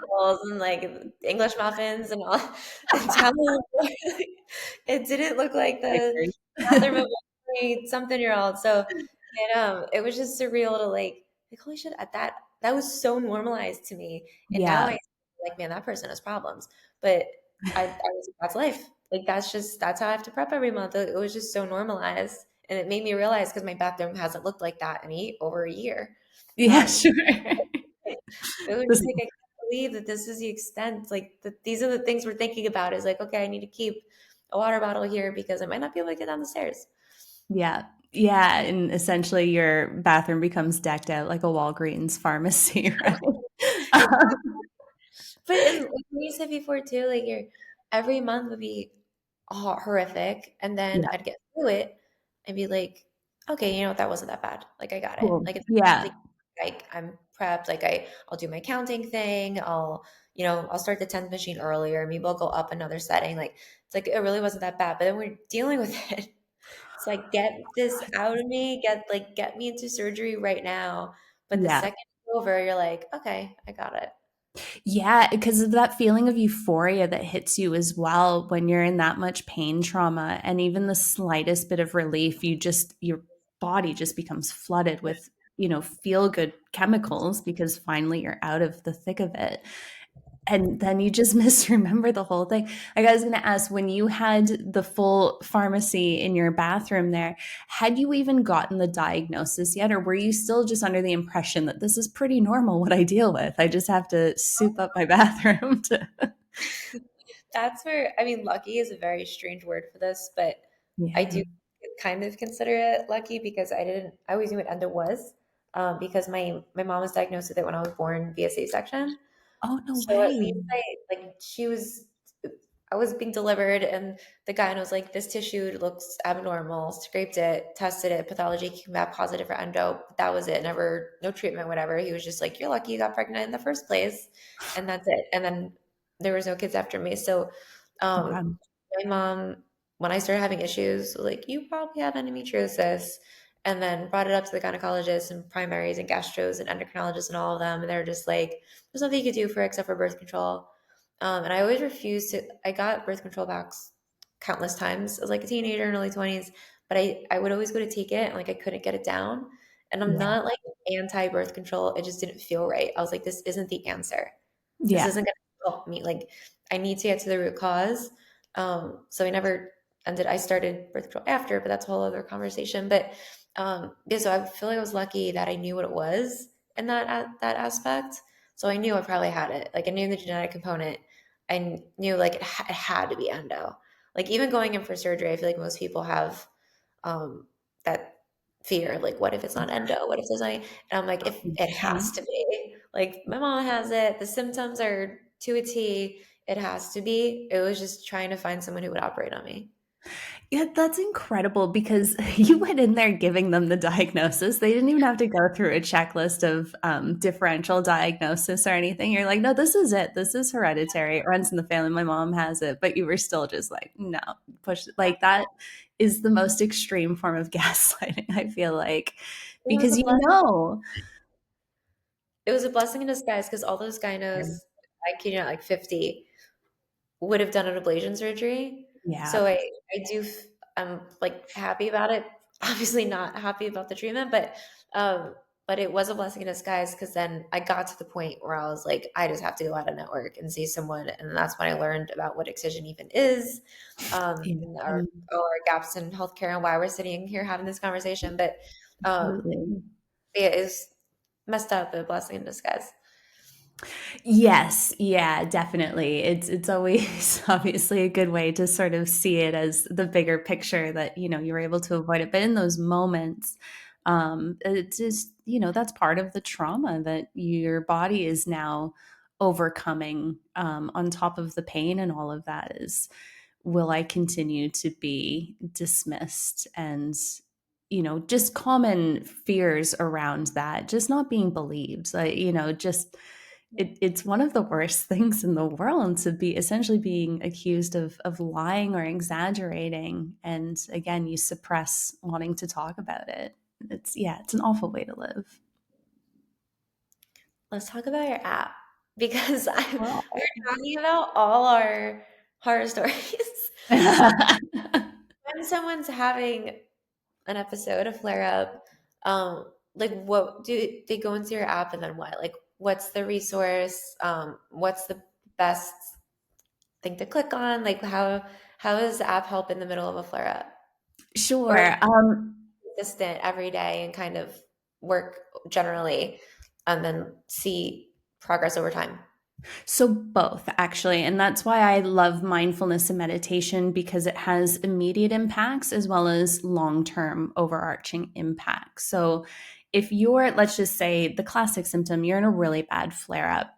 balls and like English muffins and all and towel. It didn't look like the bathroom of a something year old. So it was just surreal to like holy shit at that was so normalized to me. And now Yeah. I like man that person has problems. But I was that's life. Like that's how I have to prep every month. It was just so normalized. And it made me realize because my bathroom hasn't looked like that in over a year. Yeah, Um, sure. it was just This like I can't believe that this is the extent. Like that these are the things we're thinking about. Is like okay, I need to keep a water bottle here because I might not be able to get down the stairs. Yeah. Yeah, and essentially your bathroom becomes decked out like a Walgreens pharmacy, right? But and like you said before too, like your every month would be horrific, and then Yeah, I'd get through it and be like, okay, you know what, that wasn't that bad. Like I got it. cool. Like it's Yeah. like I'm prepped. Like I'll do my counting thing. I'll start the 10th machine earlier. Maybe I'll go up another setting. Like it's like it really wasn't that bad. But then we're dealing with it. It's like get this out of me. Get me into surgery right now. But the Yeah. second it's over, you're like, okay, I got it. Yeah, because of that feeling of euphoria that hits you as well when you're in that much pain trauma and even the slightest bit of relief, your body just becomes flooded with, feel good chemicals because finally you're out of the thick of it. And then you just misremember the whole thing. Like I was going to ask, when you had the full pharmacy in your bathroom there, had you even gotten the diagnosis yet? Or were you still just under the impression that this is pretty normal what I deal with? I just have to soup up my bathroom to. That's where, I mean, lucky is a very strange word for this, but I Yeah. do kind of consider it lucky because I always knew what endo was, because my mom was diagnosed with it when I was born via C-section. Oh, no So at way. least I was being delivered and the guy was like, this tissue looks abnormal, scraped it, tested it, pathology came back positive for endo. But that was it. Never, no treatment, whatever. He was just like, you're lucky you got pregnant in the first place. And that's it. And then there was no kids after me. So, um, Wow. my mom, when I started having issues, was like, you probably have endometriosis. And then brought it up to the gynecologists and primaries and gastros and endocrinologists and all of them. And they're just like, there's nothing you could do for it except for birth control. And I always refused to. I got birth control backs countless times as like a teenager in early 20s, but I would always go to take it and like I couldn't get it down. And I'm Yeah. not like anti birth control. It just didn't feel right. I was like, this isn't the answer. This Yeah. isn't going to help me. Like I need to get to the root cause. So I never ended. I started birth control after, but that's a whole other conversation. But yeah, so I feel like I was lucky that I knew what it was in that aspect. So I knew I probably had it. Like I knew the genetic component. I knew like it had to be endo. Like even going in for surgery, I feel like most people have that fear. Like, what if it's not endo? What if there's not? And I'm like, if it has Mhm. to be. Like my mom has it. The symptoms are to a T. it has to be. It was just trying to find someone who would operate on me. Yeah, that's incredible because you went in there giving them the diagnosis. They didn't even have to go through a checklist of differential diagnosis or anything. You're like, no, this is it. This is hereditary. It runs in the family. My mom has it. But you were still just like, no, push. Like that is the most extreme form of gaslighting, I feel like, It was because a you blessing. know. It was a blessing in disguise because all those gynos, like, you know, like 50, would have done an ablation surgery. Yeah. So I'm like happy about it. Obviously not happy about the treatment, um, but it was a blessing in disguise because then I got to the point where I was like, I just have to go out of network and see someone, and that's when I learned about what excision even is, Yeah. and our gaps in healthcare and why we're sitting here having this conversation. But um, Absolutely. it is messed up, a blessing in disguise. Yes, yeah, definitely. It's always obviously a good way to sort of see it as the bigger picture that, you were able to avoid it. But in those moments, it's just, that's part of the trauma that your body is now overcoming, on top of the pain and all of that is, will I continue to be dismissed? And just common fears around that, just not being believed, like, just it's one of the worst things in the world to be essentially being accused of lying or exaggerating. And again, you suppress wanting to talk about it. It's an awful way to live. Let's talk about your app because Wow. we were talking about all our horror stories. When someone's having an episode, a flare up, like what do they go into your app and then what? Like, what's the resource? What's the best thing to click on? Like, how does the app help in the middle of a flare up, or Sure. consistent every day and kind of work generally, and then see progress over time? So, both actually. And that's why I love mindfulness and meditation, because it has immediate impacts as well as long term overarching impacts. So, if you're, let's just say, the classic symptom, you're in a really bad flare up,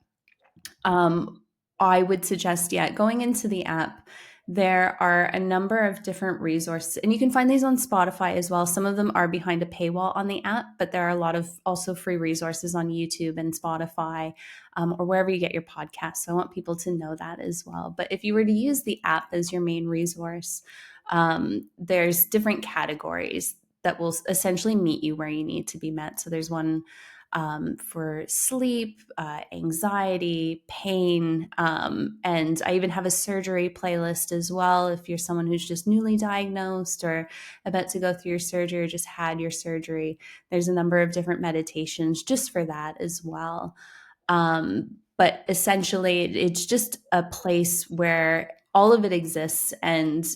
um, I would suggest, yeah, going into the app. There are a number of different resources, and you can find these on Spotify as well. Some of them are behind a paywall on the app, but there are a lot of also free resources on YouTube and Spotify, or wherever you get your podcasts. So I want people to know that as well. But if you were to use the app as your main resource, there's different categories that will essentially meet you where you need to be met. So there's one for sleep, anxiety, pain. And I even have a surgery playlist as well. If you're someone who's just newly diagnosed or about to go through your surgery or just had your surgery, there's a number of different meditations just for that as well. But essentially, it's just a place where all of it exists. And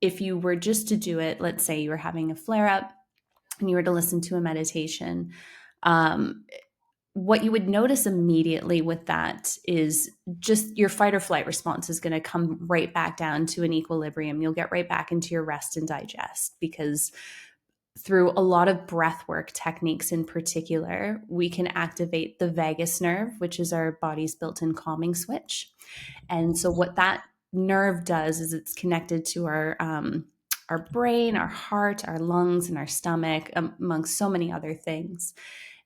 if you were just to do it, let's say you were having a flare up and you were to listen to a meditation, um, what you would notice immediately with that is just your fight or flight response is going to come right back down to an equilibrium. You'll get right back into your rest and digest, because through a lot of breath work techniques in particular, we can activate the vagus nerve, which is our body's built in calming switch. And so, what that nerve does is it's connected to our brain, our heart, our lungs, and our stomach, amongst so many other things.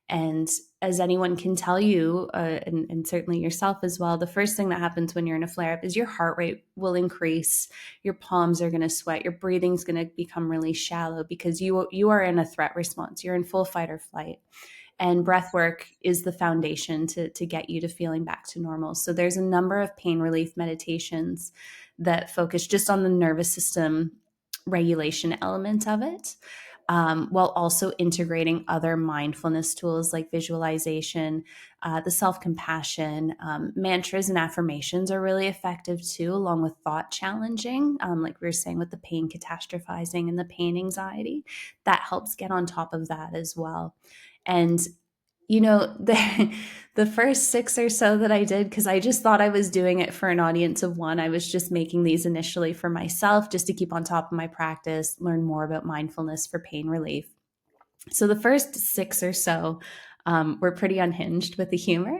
And as anyone can tell you, and certainly yourself as well, the first thing that happens when you're in a flare up is your heart rate will increase, your palms are going to sweat, your breathing's going to become really shallow, because you are in a threat response. You're in full fight or flight. And breath work is the foundation to get you to feeling back to normal. So there's a number of pain relief meditations that focus just on the nervous system regulation element of it, while also integrating other mindfulness tools like visualization, the self compassion, mantras and affirmations are really effective too, along with thought challenging, like we were saying with the pain catastrophizing and the pain anxiety. That helps get on top of that as well. And the first six or so that I did, because I just thought I was doing it for an audience of one. I was just making these initially for myself, just to keep on top of my practice, learn more about mindfulness for pain relief. So the first six or so were pretty unhinged with the humor.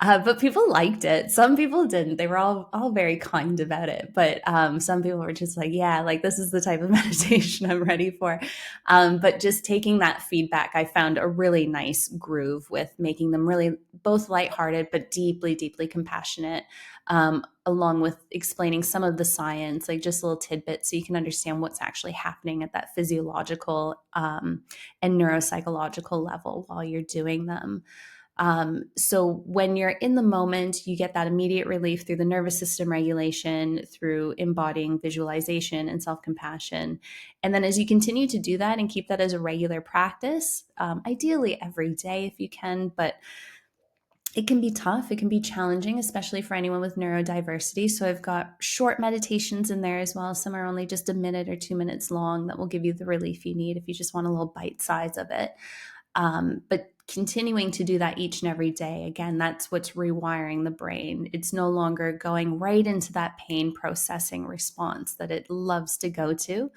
But people liked it. Some people didn't. They were all very kind about it. But some people were just like, yeah, like this is the type of meditation I'm ready for. But just taking that feedback, I found a really nice groove with making them really both lighthearted, but deeply, deeply compassionate, along with explaining some of the science, like just little tidbits so you can understand what's actually happening at that physiological and neuropsychological level while you're doing them. So when you're in the moment, you get that immediate relief through the nervous system regulation, through embodying visualization and self compassion. And then as you continue to do that and keep that as a regular practice, ideally every day if you can, but it can be tough. It can be challenging, especially for anyone with neurodiversity. So I've got short meditations in there as well. Some are only just a minute or 2 minutes long that will give you the relief you need if you just want a little bite size of it. But continuing to do that each and every day, again, that's what's rewiring the brain. It's no longer going right into that pain processing response that it loves to go to.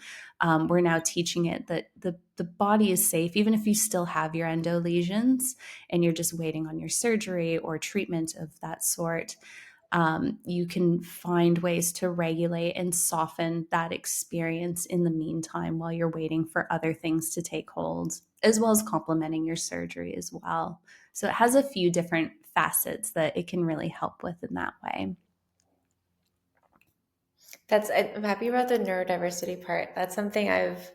We're now teaching it that the body is safe, even if you still have your endo lesions and you're just waiting on your surgery or treatment of that sort. You can find ways to regulate and soften that experience in the meantime while you're waiting for other things to take hold, as well as complementing your surgery as well. So it has a few different facets that it can really help with in that way. I'm happy about the neurodiversity part. That's something I've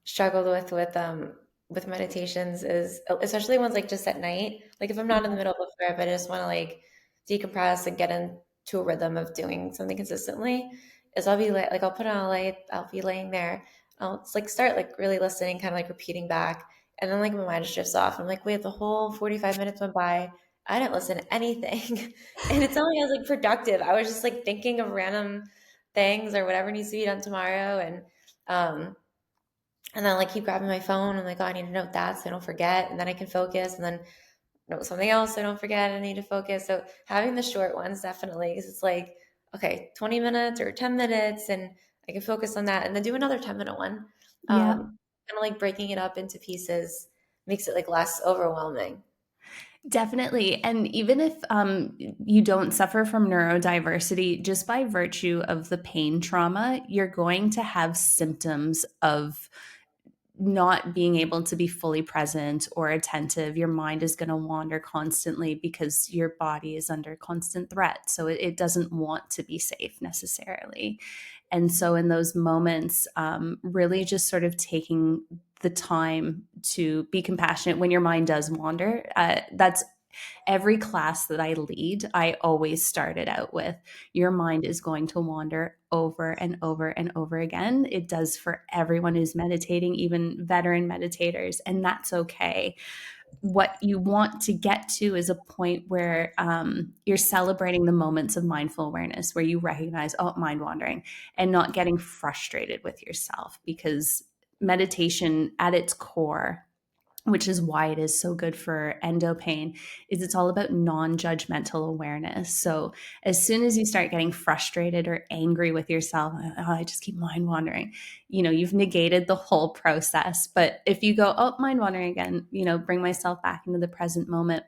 struggled with meditations, is especially ones like just at night. Like if I'm not in the middle of a flare up, I just want to like decompress and get into a rhythm of doing something consistently. Is I'll be like I'll put on a light, I'll be laying there, I'll just like start like really listening, kind of like repeating back, and then like my mind just drifts off. I'm like, wait, the whole 45 minutes went by. I didn't listen to anything. And it's only I was like productive. I was just like thinking of random things or whatever needs to be done tomorrow. Um and then like keep grabbing my phone. I'm like, oh, I need to note that so I don't forget. And then I can focus and then note something else so I don't forget. I need to focus. So having the short ones definitely, because it's like, okay, 20 minutes or 10 minutes and I can focus on that and then do another 10-minute one. Yeah, Kind of like breaking it up into pieces makes it like less overwhelming. definitely. And even if you don't suffer from neurodiversity, just by virtue of the pain trauma, you're going to have symptoms of not being able to be fully present or attentive. Your mind is going to wander constantly because your body is under constant threat. So it doesn't want to be safe necessarily. And so, in those moments, really just sort of taking the time to be compassionate when your mind does wander. That's every class that I lead, I always start it out with your mind is going to wander over and over and over again. It does for everyone who's meditating, even veteran meditators, and that's okay. What you want to get to is a point where you're celebrating the moments of mindful awareness where you recognize, oh, mind wandering, and not getting frustrated with yourself because meditation at its core, which is why it is so good for endo pain, is it's all about non-judgmental awareness. So as soon as you start getting frustrated or angry with yourself, oh, I just keep mind wandering, you've negated the whole process. But if you go, oh, mind wandering again, bring myself back into the present moment,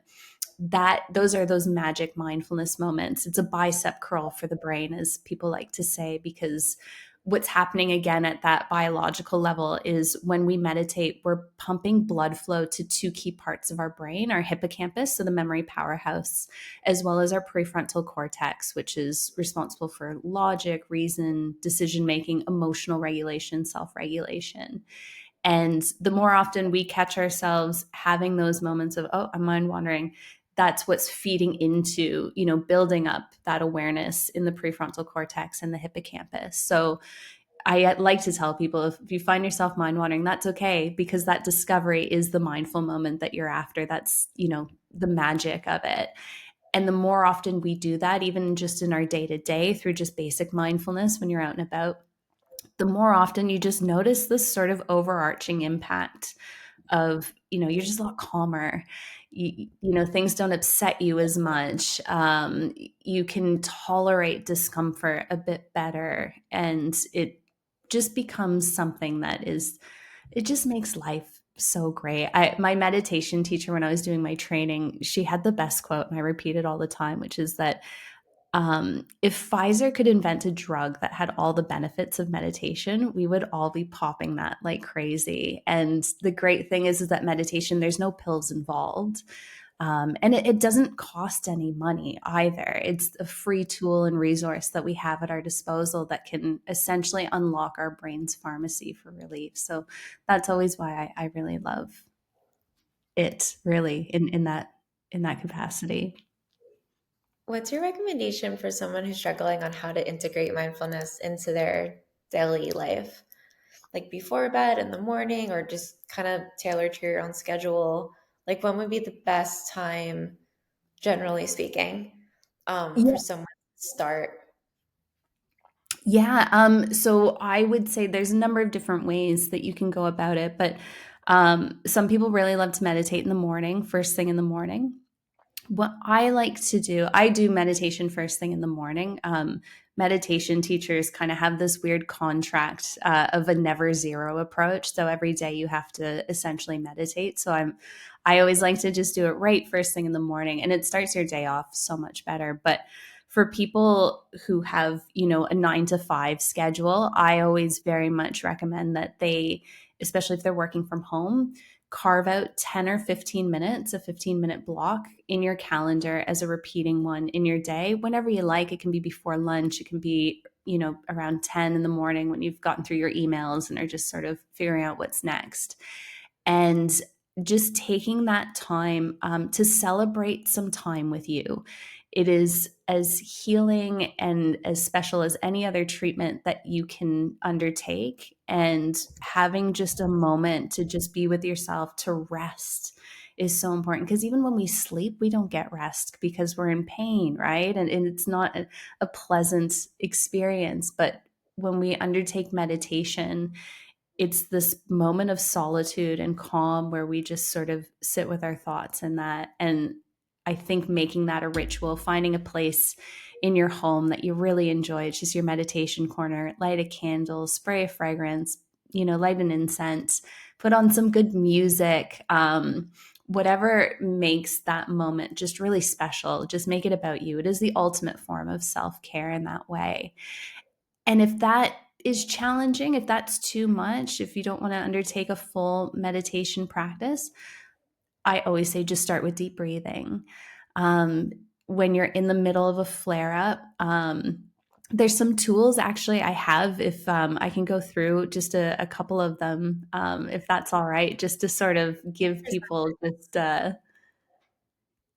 that those are those magic mindfulness moments. It's a bicep curl for the brain, as people like to say, because what's happening again at that biological level is when we meditate, we're pumping blood flow to two key parts of our brain, our hippocampus, so the memory powerhouse, as well as our prefrontal cortex, which is responsible for logic, reason, decision making, emotional regulation, self regulation. And the more often we catch ourselves having those moments of, oh, I'm mind wandering, that's what's feeding into, building up that awareness in the prefrontal cortex and the hippocampus. So I like to tell people if you find yourself mind wandering, that's okay, because that discovery is the mindful moment that you're after. That's, the magic of it. And the more often we do that, even just in our day to day through just basic mindfulness when you're out and about, the more often you just notice this sort of overarching impact of, you're just a lot calmer. Things don't upset you as much. You can tolerate discomfort a bit better. And it just becomes something that is, it just makes life so great. My meditation teacher, when I was doing my training, she had the best quote, and I repeat it all the time, which is that if Pfizer could invent a drug that had all the benefits of meditation, we would all be popping that like crazy. And the great thing is that meditation, there's no pills involved. And it doesn't cost any money either. It's a free tool and resource that we have at our disposal that can essentially unlock our brain's pharmacy for relief. So that's always why I really love it, really, in that capacity. What's your recommendation for someone who's struggling on how to integrate mindfulness into their daily life? Like before bed, in the morning, or just kind of tailored to your own schedule? Like when would be the best time, generally speaking, for someone to start? Yeah. So I would say there's a number of different ways that you can go about it, but some people really love to meditate in the morning, first thing in the morning. What I like to do, I do meditation first thing in the morning. Meditation teachers kind of have this weird contract of a never zero approach. So every day you have to essentially meditate. I always like to just do it right first thing in the morning, and it starts your day off so much better. But for people who have, a 9 to 5 schedule, I always very much recommend that they, especially if they're working from home, carve out 10 or 15 minutes, a 15-minute block in your calendar as a repeating one in your day, whenever you like. It can be before lunch. It can be, around 10 in the morning when you've gotten through your emails and are just sort of figuring out what's next. And just taking that time to celebrate some time with you. It is as healing and as special as any other treatment that you can undertake. And having just a moment to just be with yourself, to rest, is so important, because even when we sleep, we don't get rest because we're in pain, right? And it's not a pleasant experience. But when we undertake meditation, it's this moment of solitude and calm where we just sort of sit with our thoughts in that. And I think making that a ritual, finding a place in your home that you really enjoy, it's just your meditation corner, light a candle, spray a fragrance, light an incense, put on some good music, whatever makes that moment just really special. Just make it about you. It is the ultimate form of self-care in that way. And if that is challenging, if that's too much, if you don't want to undertake a full meditation practice, I always say just start with deep breathing. Um, when you're in the middle of a flare up, there's some tools actually I have, if I can go through just a couple of them, if that's all right, just to sort of give people just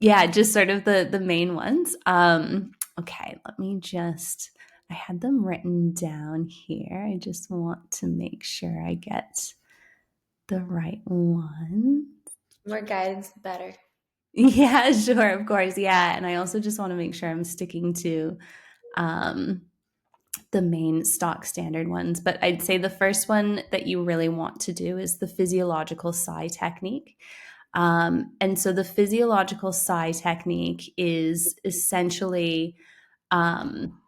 yeah, just sort of the main ones. Okay, let me just. I had them written down here. I just want to make sure I get the right one. More guidance, the better. Yeah, sure, of course. Yeah, and I also just want to make sure I'm sticking to um, the main stock standard ones. But I'd say the first one that you really want to do is the physiological sigh technique. And so the physiological sigh technique is essentially um,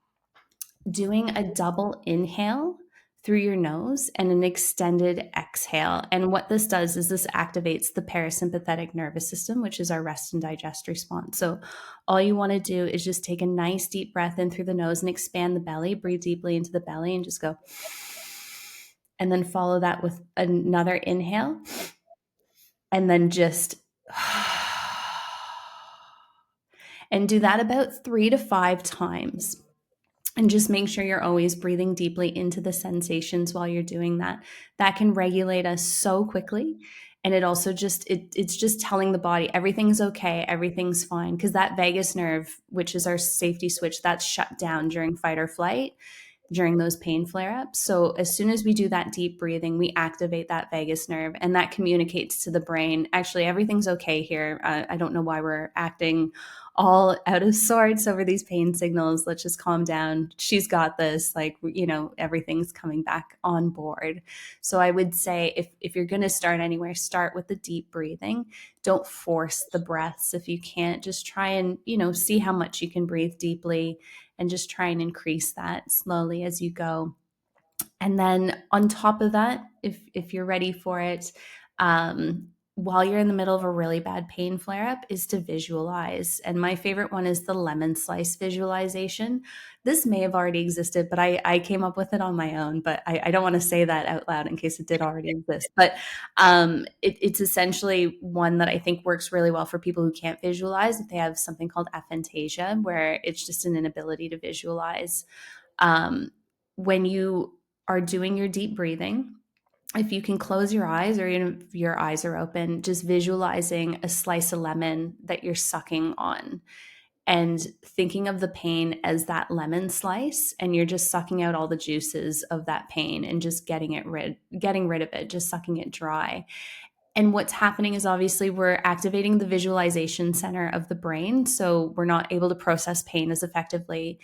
doing a double inhale through your nose and an extended exhale. And what this does is this activates the parasympathetic nervous system, which is our rest and digest response. So all you want to do is just take a nice deep breath in through the nose and expand the belly, breathe deeply into the belly and just go. And then follow that with another inhale. And then just and do that about 3 to 5 times. And just make sure you're always breathing deeply into the sensations while you're doing that. That can regulate us so quickly. And it also it's just telling the body everything's okay, everything's fine. Because that vagus nerve, which is our safety switch, that's shut down during fight or flight, during those pain flare ups. So, as soon as we do that deep breathing, we activate that vagus nerve, and that communicates to the brain, actually, everything's okay here. I don't know why we're acting all out of sorts over these pain signals. Let's just calm down. She's got this. Like, everything's coming back on board. So, I would say if you're going to start anywhere, start with the deep breathing. Don't force the breaths. If you can't, just try and, see how much you can breathe deeply, and just try and increase that slowly as you go. And then on top of that, if you're ready for it, while you're in the middle of a really bad pain flare up is to visualize. And my favorite one is the lemon slice visualization. This may have already existed, but I came up with it on my own. But I don't want to say that out loud in case it did already exist. But it's essentially one that I think works really well for people who can't visualize. They have something called aphantasia, where it's just an inability to visualize. Um, when you are doing your deep breathing, if you can close your eyes or even if your eyes are open, just visualizing a slice of lemon that you're sucking on and thinking of the pain as that lemon slice, and you're just sucking out all the juices of that pain and just getting rid of it, just sucking it dry. And what's happening is obviously we're activating the visualization center of the brain, so we're not able to process pain as effectively,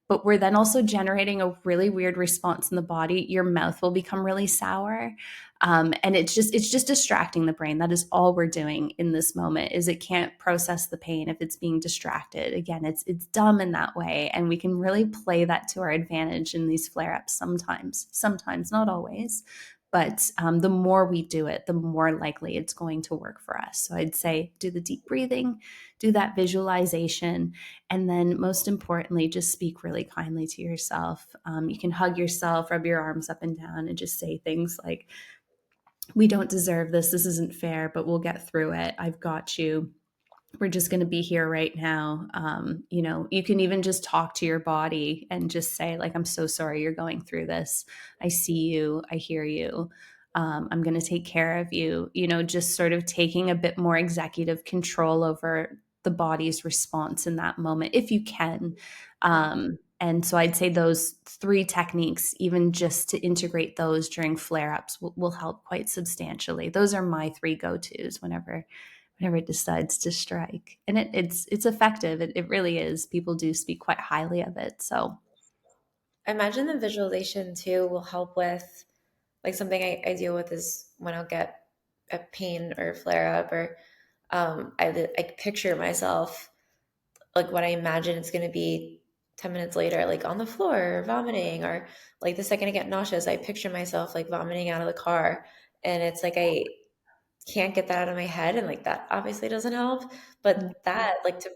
but we're then also generating a really weird response in the body. Your mouth will become really sour. And it's just distracting the brain. That is all we're doing in this moment is it can't process the pain if it's being distracted. Again, it's dumb in that way. And we can really play that to our advantage in these flare-ups sometimes, not always. But the more we do it, the more likely it's going to work for us. So I'd say do the deep breathing, do that visualization, and then, most importantly, just speak really kindly to yourself. You can hug yourself, rub your arms up and down, and just say things like, we don't deserve this. This isn't fair, but we'll get through it. I've got you. We're just going to be here right now. You can even just talk to your body and just say, like, I'm so sorry you're going through this. I see you. I hear you. I'm going to take care of you. Just sort of taking a bit more executive control over the body's response in that moment, if you can. And so I'd say those three techniques, even just to integrate those during flare ups, will help quite substantially. Those are my three go tos whenever it decides to strike. And it's effective. It really is. People do speak quite highly of it. So I imagine the visualization too will help with like something I deal with is when I'll get a pain or flare up or I picture myself like what I imagine it's going to be 10 minutes later, like on the floor, vomiting, or like the second I get nauseous, I picture myself like vomiting out of the car. And it's like I can't get that out of my head. And like that obviously doesn't help. yeah. But that, like to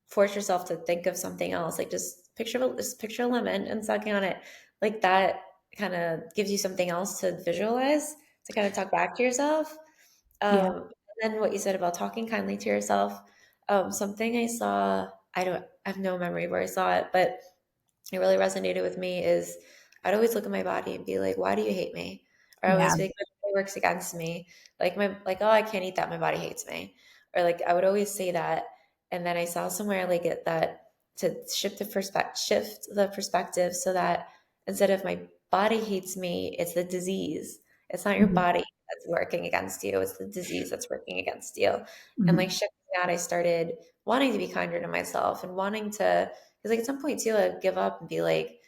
force yourself to think of something else, like just picture a lemon and sucking on it. Like that kind of gives you something else to visualize, to kind of talk back to yourself. Yeah. And then what you said about talking kindly to yourself, something I saw, I have no memory of where I saw it, but it really resonated with me is I'd always look at my body and be like, why do you hate me? Or I Yeah. always be like, my body works against me. Oh, I can't eat that. My body hates me. Or like, I would always say that. And then I saw somewhere like it that to shift the perspective so that instead of my body hates me, it's the disease. It's not your Mhm. body that's working against you. It's the disease that's working against you. And like Mhm. shifting that, I started wanting to be kinder to myself and wanting to because like at some point too, I'd give up and be like,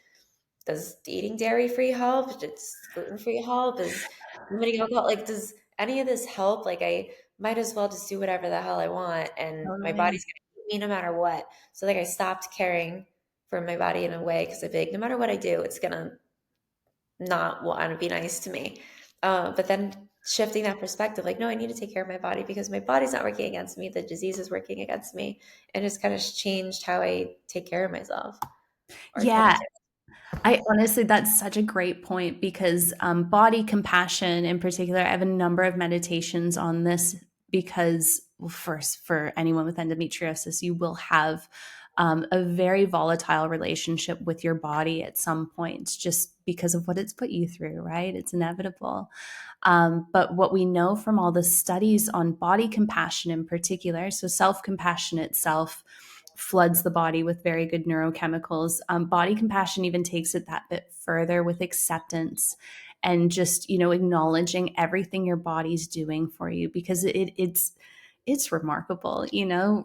does eating dairy free help? Does gluten free help? Is limiting alcohol like does any of this help? Like I might as well just do whatever the hell I want and my Totally. body's gonna eat me no matter what. So like I stopped caring for my body in a way because I'd be like, no matter what I do, it's gonna not want to be nice to me. But then shifting that perspective, like, no, I need to take care of my body because my body's not working against me. The disease is working against me. And it's kind of changed how I take care of myself or attempt Yeah. to. I honestly, that's such a great point because body compassion in particular, I have a number of meditations on this because, well, first, for anyone with endometriosis, you will have a very volatile relationship with your body at some point just because of what it's put you through, right? It's inevitable. But what we know from all the studies on body compassion in particular, so self compassion itself floods the body with very good neurochemicals. Body compassion even takes it that bit further with acceptance and just acknowledging everything your body's doing for you because it's remarkable.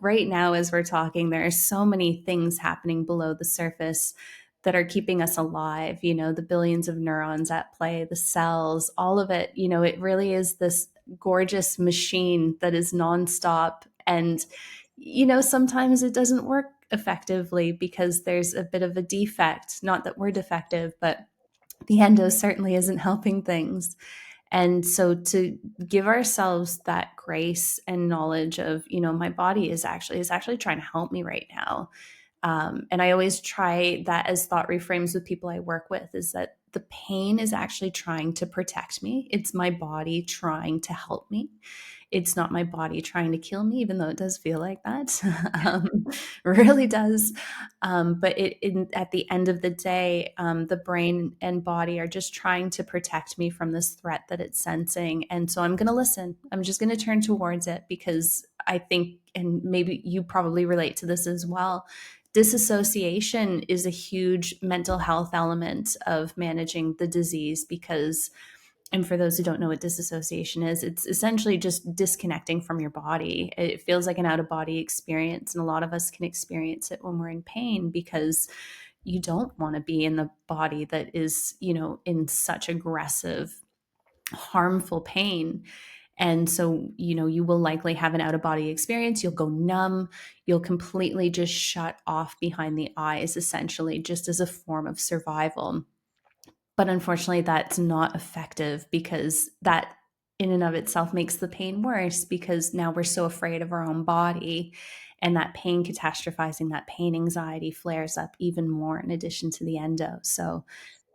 Right now as we're talking, there are so many things happening below the surface that are keeping us alive, the billions of neurons at play, the cells, all of it. It really is this gorgeous machine that is nonstop. And sometimes it doesn't work effectively because there's a bit of a defect. Not that we're defective, but the endo certainly isn't helping things. And so to give ourselves that grace and knowledge of, my body is actually trying to help me right now. And I always try that as thought reframes with people I work with, is that the pain is actually trying to protect me. It's my body trying to help me. It's not my body trying to kill me, even though it does feel like that. Really does. But at the end of the day, the brain and body are just trying to protect me from this threat that it's sensing. And so I'm going to listen. I'm just going to turn towards it, because I think, and maybe you probably relate to this as well, disassociation is a huge mental health element of managing the disease. Because, and for those who don't know what disassociation is, it's essentially just disconnecting from your body. It feels like an out of body experience. And a lot of us can experience it when we're in pain, because you don't want to be in the body that is, in such aggressive, harmful pain. And so, you will likely have an out of body experience. You'll go numb. You'll completely just shut off behind the eyes, essentially, just as a form of survival. But unfortunately, that's not effective, because that in and of itself makes the pain worse, because now we're so afraid of our own body. And that pain catastrophizing, that pain anxiety flares up even more, in addition to the endo. So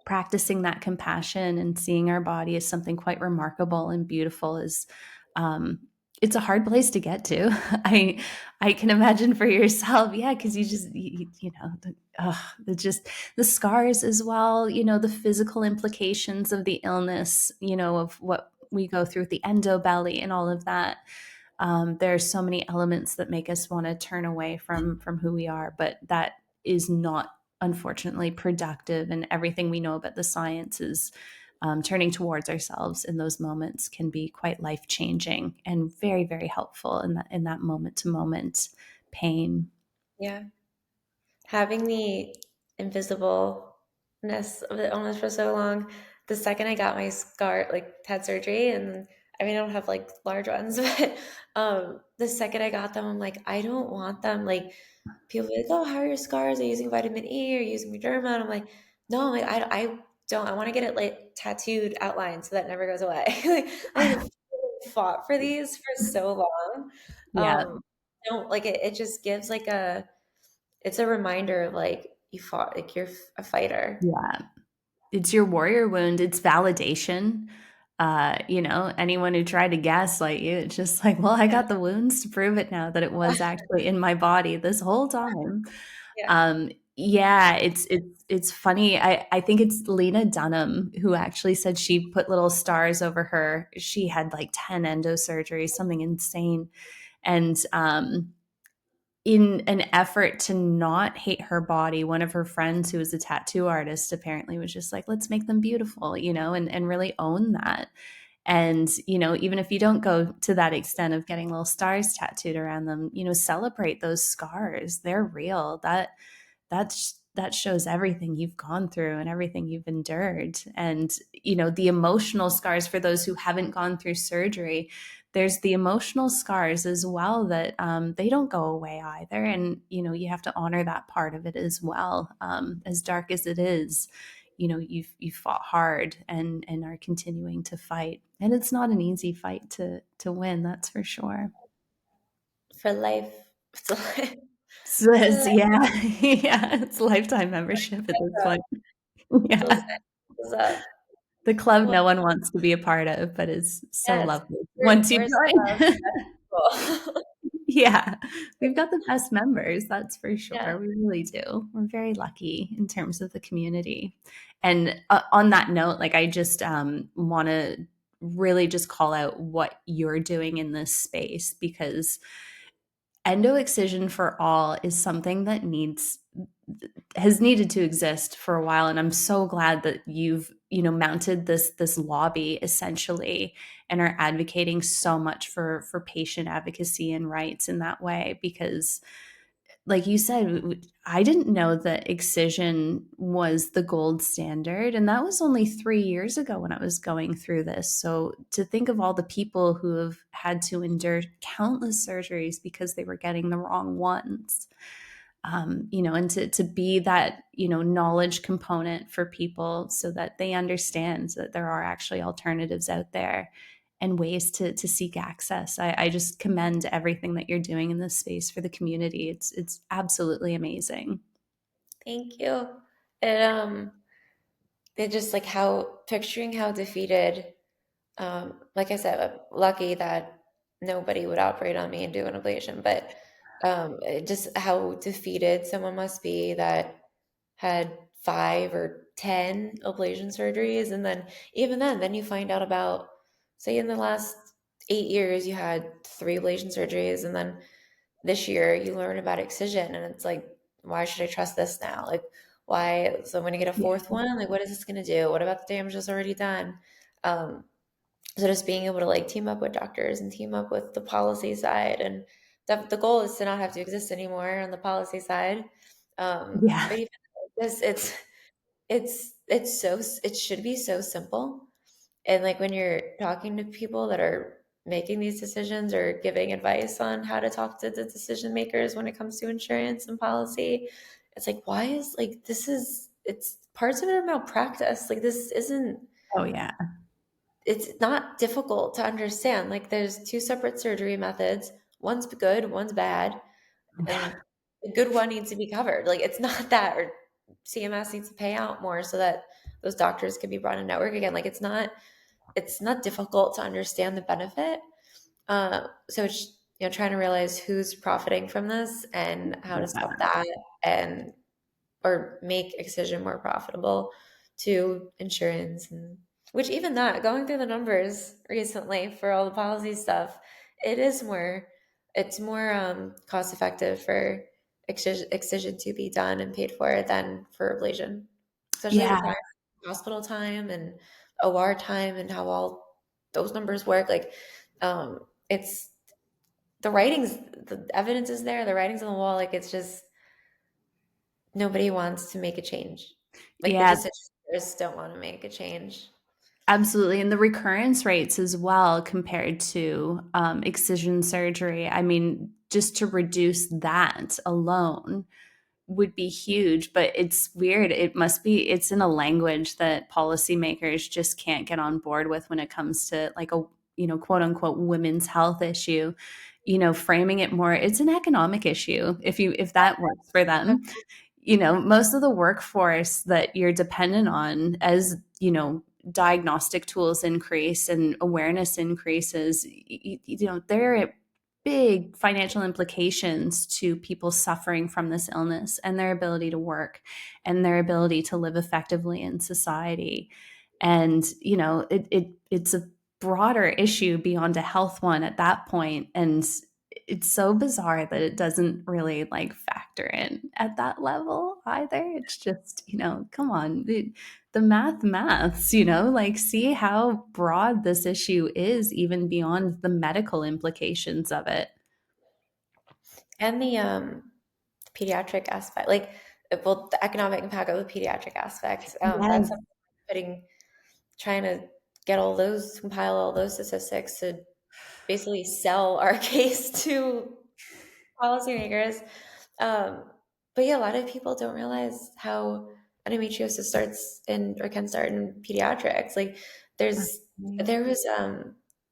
practicing that compassion and seeing our body as something quite remarkable and beautiful is, um, it's a hard place to get to. I can imagine for yourself, yeah, because you just just the scars as well, the physical implications of the illness, of what we go through with the endo belly and all of that. There are so many elements that make us want to turn away from who we are, but that is not, unfortunately, productive. And everything we know about the science is, turning towards ourselves in those moments can be quite life changing and very, very helpful in that moment to moment pain. Yeah. Having the invisibleness of the illness for so long, the second I got my scar, like had surgery, and I mean, I don't have like large ones, but the second I got them, I'm like, I don't want them. Like, people be like, oh, how are your scars? Are you using vitamin E or using Moderna? And I'm like, no, I'm like, I don't. I want to get it like tattooed outline so that never goes away. Like, I fought for these for so long. Yeah, Don't like it. It just gives like it's a reminder of like you fought, like you're a fighter. yeah. It's your warrior wound. It's validation. Anyone who tried to gaslight you, it's just like, well, I Yeah, got the wounds to prove it now that it was actually in my body this whole time. yeah. Yeah, it's funny. I think it's Lena Dunham who actually said she put little stars over her. She had like 10 endo surgeries, something insane. And in an effort to not hate her body, one of her friends who was a tattoo artist apparently was just like, let's make them beautiful, and really own that. And, even if you don't go to that extent of getting little stars tattooed around them, celebrate those scars. They're real. That shows everything you've gone through and everything you've endured. And, the emotional scars for those who haven't gone through surgery, there's the emotional scars as well that, they don't go away either. And, you have to honor that part of it as well. As dark as it is, you've fought hard and are continuing to fight. And it's not an easy fight to win, that's for sure. For life. For life. So For life. yeah, yeah, it's lifetime membership at this point. Till Yeah. set is up. The club Well, no one wants to be a part of, but is so yes, lovely we're once you we're join. cool. Yeah, we've got the best members, that's for Yeah. sure. We really do. We're very lucky in terms of the community. And on that note, like I just want to really just call out what you're doing in this space, because endo excision for all is something that has needed to exist for a while. And I'm so glad that you've mounted this lobby essentially, and are advocating so much for patient advocacy and rights in that way. Because like you said, I didn't know that excision was the gold standard. And that was only 3 years ago when I was going through this. So to think of all the people who have had to endure countless surgeries because they were getting the wrong ones, and to be that, knowledge component for people so that they understand that there are actually alternatives out there and ways to seek access. I just commend everything that you're doing in this space for the community. It's absolutely amazing. Thank you. It just like how picturing how defeated, like I said, I'm lucky that nobody would operate on me and do an ablation, but just how defeated someone must be that had 5 or 10 ablation surgeries. And then, even then you find out about, say, in the last 8 years, you had 3 ablation surgeries. And then this year you learn about excision. And it's like, why should I trust this now? Like, why? So I'm going to get a Yeah. fourth one? Like, what is this going to do? What about the damage that's already done? Um, so just being able to like team up with doctors and team up with the policy side, and the goal is to not have to exist anymore on the policy side. Yeah. But even this, it's so, it should be so simple. And like when you're talking to people that are making these decisions or giving advice on how to talk to the decision makers when it comes to insurance and policy, it's like, why is like this is it's parts of it are malpractice. Like this isn't, Oh yeah. it's not difficult to understand. Like there's 2 separate surgery methods. One's good, one's bad, and the good one needs to be covered. Like it's not that, or CMS needs to pay out more so that those doctors can be brought in network again. Like it's not difficult to understand the benefit. So it's, trying to realize who's profiting from this and how to Yeah. stop that, and or make excision more profitable to insurance. And which, even that, going through the numbers recently for all the policy stuff, it is more, it's more cost effective for excision to be done and paid for than for ablation, especially Yeah. with our hospital time and OR time and how all those numbers work. Like it's the writings, the evidence is there, the writings on the wall. Like it's just nobody wants to make a change. Like the Yeah. decision don't want to make a change. Absolutely. And the recurrence rates as well compared to excision surgery. I mean, just to reduce that alone would be huge, but it's weird. It's in a language that policymakers just can't get on board with when it comes to like a, quote unquote women's health issue, framing it more, it's an economic issue if that works for them. Most of the workforce that you're dependent on as, diagnostic tools increase and awareness increases, there are big financial implications to people suffering from this illness and their ability to work and their ability to live effectively in society. And, it's a broader issue beyond a health one at that point. And it's so bizarre that it doesn't really like factor in at that level either. It's just, come on, the maths, like see how broad this issue is even beyond the medical implications of it. And the pediatric aspect, like well, the economic impact of the pediatric aspect. That's Yes. something putting, trying to get all those, compile all those statistics to basically sell our case to policymakers. Um, but yeah, a lot of people don't realize how endometriosis starts in, or can start in pediatrics. Like there's there was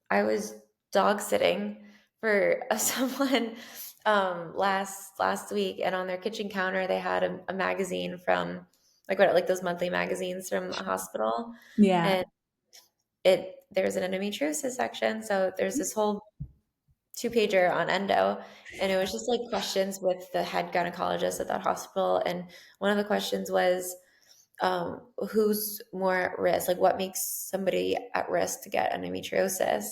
I was dog sitting for someone last week, and on their kitchen counter they had a magazine from, like what, like those monthly magazines from a hospital, Yeah. and there's an endometriosis section, so there's this whole 2-pager on endo, and it was just like questions with the head gynecologist at that hospital. And one of the questions was, who's more at risk, like what makes somebody at risk to get endometriosis.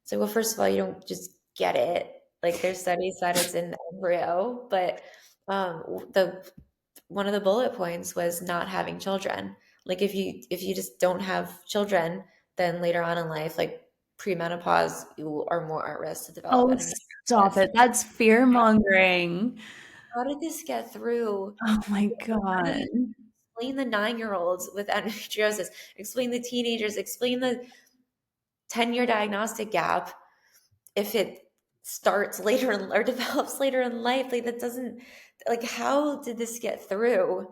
So, well, first of all, you don't just get it. Like there's studies that it's in the embryo, but the one of the bullet points was not having children. Like if you just don't have children, then later on in life, like premenopause, you are more at risk to develop Oh, stop endometriosis. it. That's fear mongering. How did this get through? Oh my How do God. you explain the 9-year-olds with endometriosis? Explain the teenagers, explain the 10-year diagnostic gap if it starts later or develops later in life. Like that doesn't, like, how did this get through,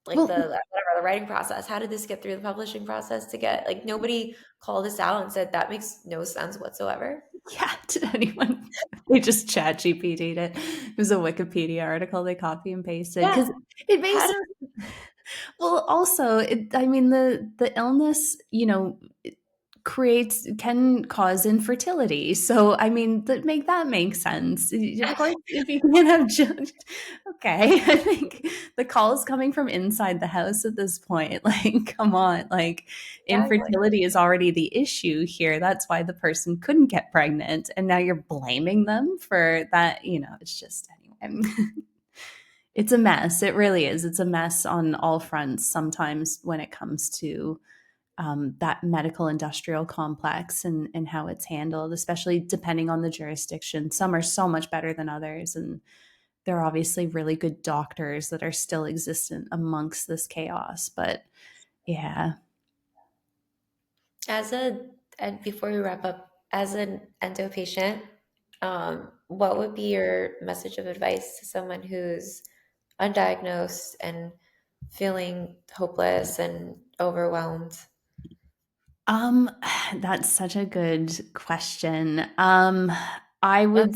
like, Well, the whatever, the writing process? How did this get through the publishing process to get like, nobody called us out and said, "That makes no sense whatsoever"? yeah, did anyone? They just chat GPT'd it. It was a Wikipedia article they copy and pasted Yeah. because it How makes do well, also, I mean, the illness, creates can cause infertility. So, I mean, that makes sense. Of course, if you can't have children, okay. I think the call is coming from inside the house at this point. Like, come on, like exactly. infertility is already the issue here. That's why the person couldn't get pregnant, and now you're blaming them for that. It's just anyway. It's a mess. It really is. It's a mess on all fronts sometimes when it comes to that medical industrial complex and how it's handled, especially depending on the jurisdiction. Some are so much better than others. And there are obviously really good doctors that are still existent amongst this chaos. But yeah. As a and before we wrap up, as an endo patient, what would be your message of advice to someone who's undiagnosed and feeling hopeless and overwhelmed? Um, that's such a good question. I Um, would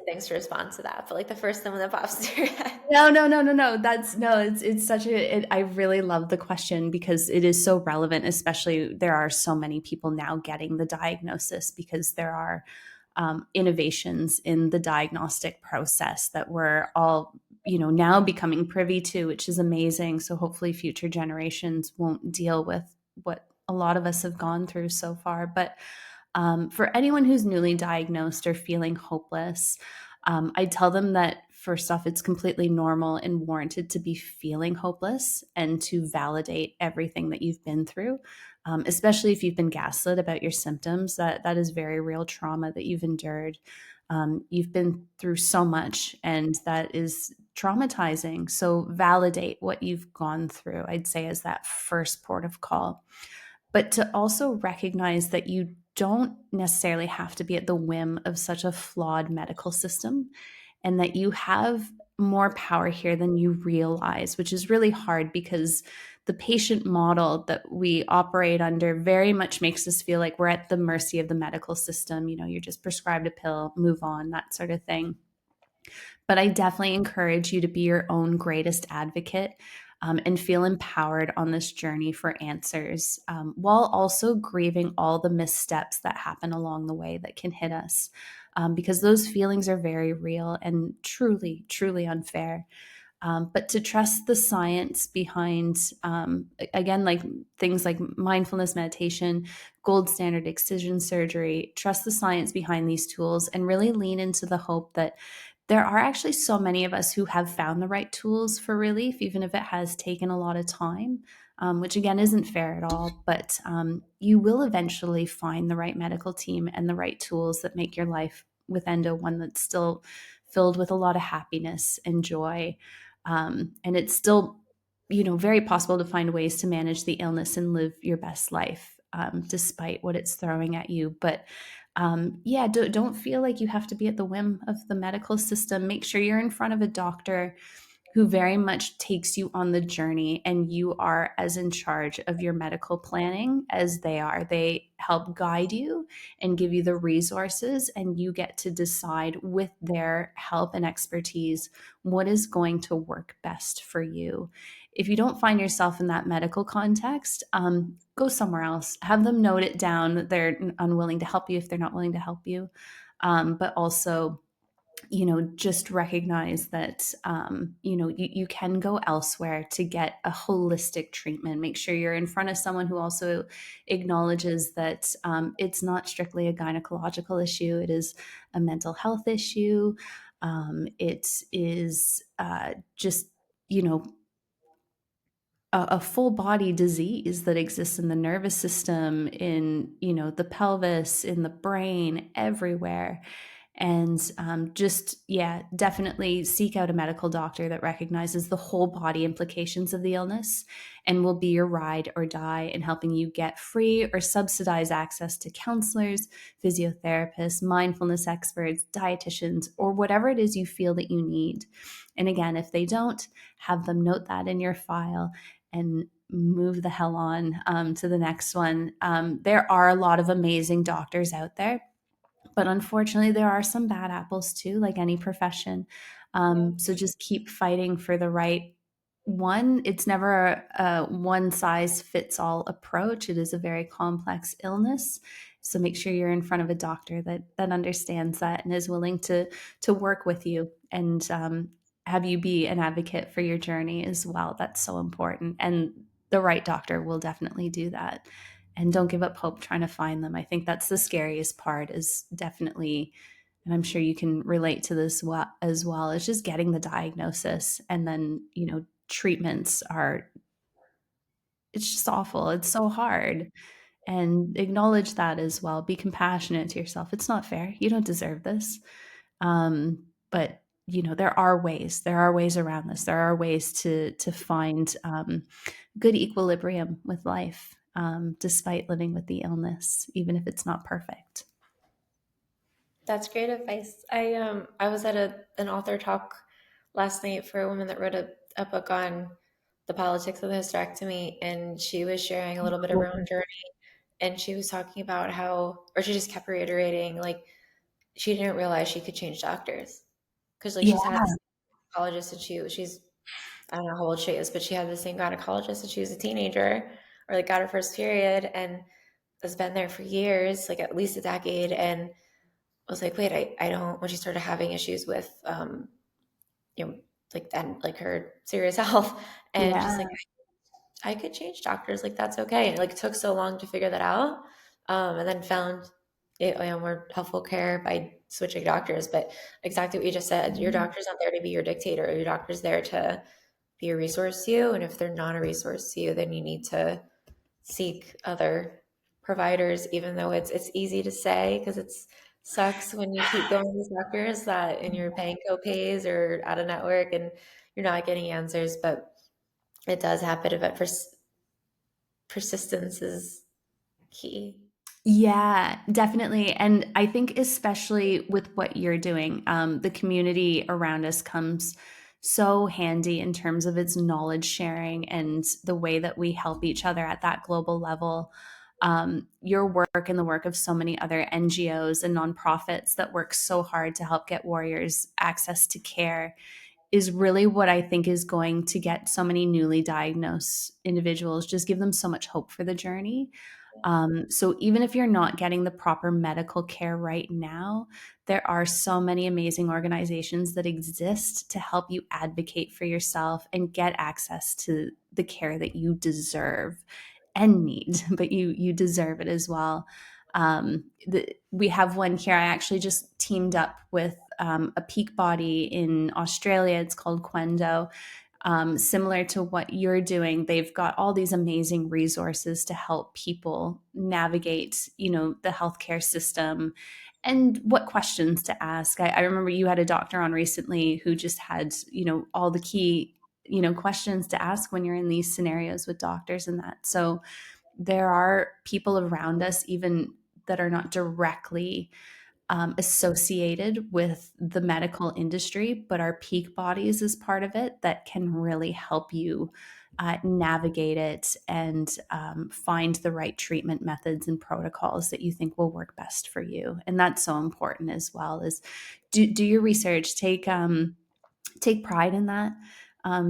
Thanks to respond to that, but like the first thing that pops into your head. No, no, no, no, no. That's no, it's such I really love the question because it is so relevant, especially there are so many people now getting the diagnosis because there are innovations in the diagnostic process that we're all, now becoming privy to, which is amazing. So hopefully future generations won't deal with what a lot of us have gone through so far. But for anyone who's newly diagnosed or feeling hopeless, I tell them that first off, it's completely normal and warranted to be feeling hopeless and to validate everything that you've been through, especially if you've been gaslit about your symptoms. That is very real trauma that you've endured. You've been through so much, and that is traumatizing. So validate what you've gone through. I'd say as that first port of call, but to also recognize that you don't necessarily have to be at the whim of such a flawed medical system and that you have more power here than you realize, which is really hard because the patient model that we operate under very much makes us feel like we're at the mercy of the medical system. You're just prescribed a pill, move on, that sort of thing. But I definitely encourage you to be your own greatest advocate, and feel empowered on this journey for answers, while also grieving all the missteps that happen along the way that can hit us. Because those feelings are very real and truly, truly unfair. But to trust the science behind, again, like things like mindfulness meditation, gold standard excision surgery, trust the science behind these tools and really lean into the hope that there are actually so many of us who have found the right tools for relief, even if it has taken a lot of time, which again isn't fair at all. But you will eventually find the right medical team and the right tools that make your life with Endo one that's still filled with a lot of happiness and joy. And it's still, very possible to find ways to manage the illness and live your best life, despite what it's throwing at you. But yeah, don't feel like you have to be at the whim of the medical system. Make sure you're in front of a doctor who very much takes you on the journey and you are as in charge of your medical planning as they are. They help guide you and give you the resources, and you get to decide with their help and expertise what is going to work best for you. If you don't find yourself in that medical context, go somewhere else. Have them note it down that they're unwilling to help you if they're not willing to help you. But also, just recognize that, you can go elsewhere to get a holistic treatment. Make sure you're in front of someone who also acknowledges that it's not strictly a gynecological issue, it is a mental health issue. It is just, you know, a full body disease that exists in the nervous system, in the pelvis, in the brain, everywhere. And just, yeah, definitely seek out a medical doctor that recognizes the whole body implications of the illness and will be your ride or die in helping you get free or subsidized access to counselors, physiotherapists, mindfulness experts, dietitians, or whatever it is you feel that you need. And again, if they don't, have them note that in your file and move the hell on to the next one. There are a lot of amazing doctors out there, but unfortunately, there are some bad apples too, like any profession. Yeah. So just keep fighting for the right one. It's never a one size fits all approach. It is a very complex illness. So make sure you're in front of a doctor that understands that and is willing to work with you and have you be an advocate for your journey as well. That's so important. And the right doctor will definitely do that. And don't give up hope trying to find them. I think that's the scariest part is definitely, and I'm sure you can relate to this as well, is just getting the diagnosis. And then, treatments are, it's just awful. It's so hard. And acknowledge that as well. Be compassionate to yourself. It's not fair. You don't deserve this. But there are ways around this. There are ways to find good equilibrium with life, despite living with the illness, even if it's not perfect. That's great advice. I was at an author talk last night for a woman that wrote a book on the politics of the hysterectomy, and she was sharing a little bit of her own journey, and she was talking about how, or she just kept reiterating, like she didn't realize she could change doctors because like Yeah, she's had this gynecologist and she's I don't know how old she is, but she had the same gynecologist since she was a teenager, or like got her first period, and has been there for years, like at least a decade, and was like, wait, I don't, when she started having issues with, you know, like then like her serious health, and yeah, she's like, I could change doctors, like that's okay. And like it took so long to figure that out, and then found more helpful care by switching doctors. But exactly what you just said, your doctor's not there to be your dictator. Your doctor's there to be a resource to you, and if they're not a resource to you, then you need to seek other providers, even though it's easy to say because it's sucks when you keep going to these doctors that and you're paying co-pays or out of network and you're not getting answers, but it does happen. But persistence is key. yeah, definitely. And I think, especially with what you're doing, the community around us comes so handy in terms of its knowledge sharing and the way that we help each other at that global level. Your work and the work of so many other NGOs and nonprofits that work so hard to help get warriors access to care is really what I think is going to get so many newly diagnosed individuals, just give them so much hope for the journey. So even if you're not getting the proper medical care right now, there are so many amazing organizations that exist to help you advocate for yourself and get access to the care that you deserve and need, but you deserve it as well. We have one here. I actually just teamed up with a peak body in Australia. It's called Quendo. Similar to what you're doing, they've got all these amazing resources to help people navigate, the healthcare system and what questions to ask. I remember you had a doctor on recently who just had, all the key, questions to ask when you're in these scenarios with doctors and that. So there are people around us, even that are not directly associated with the medical industry, but our peak bodies is part of it that can really help you navigate it and find the right treatment methods and protocols that you think will work best for you. And that's so important as well. Is do your research, take pride in that.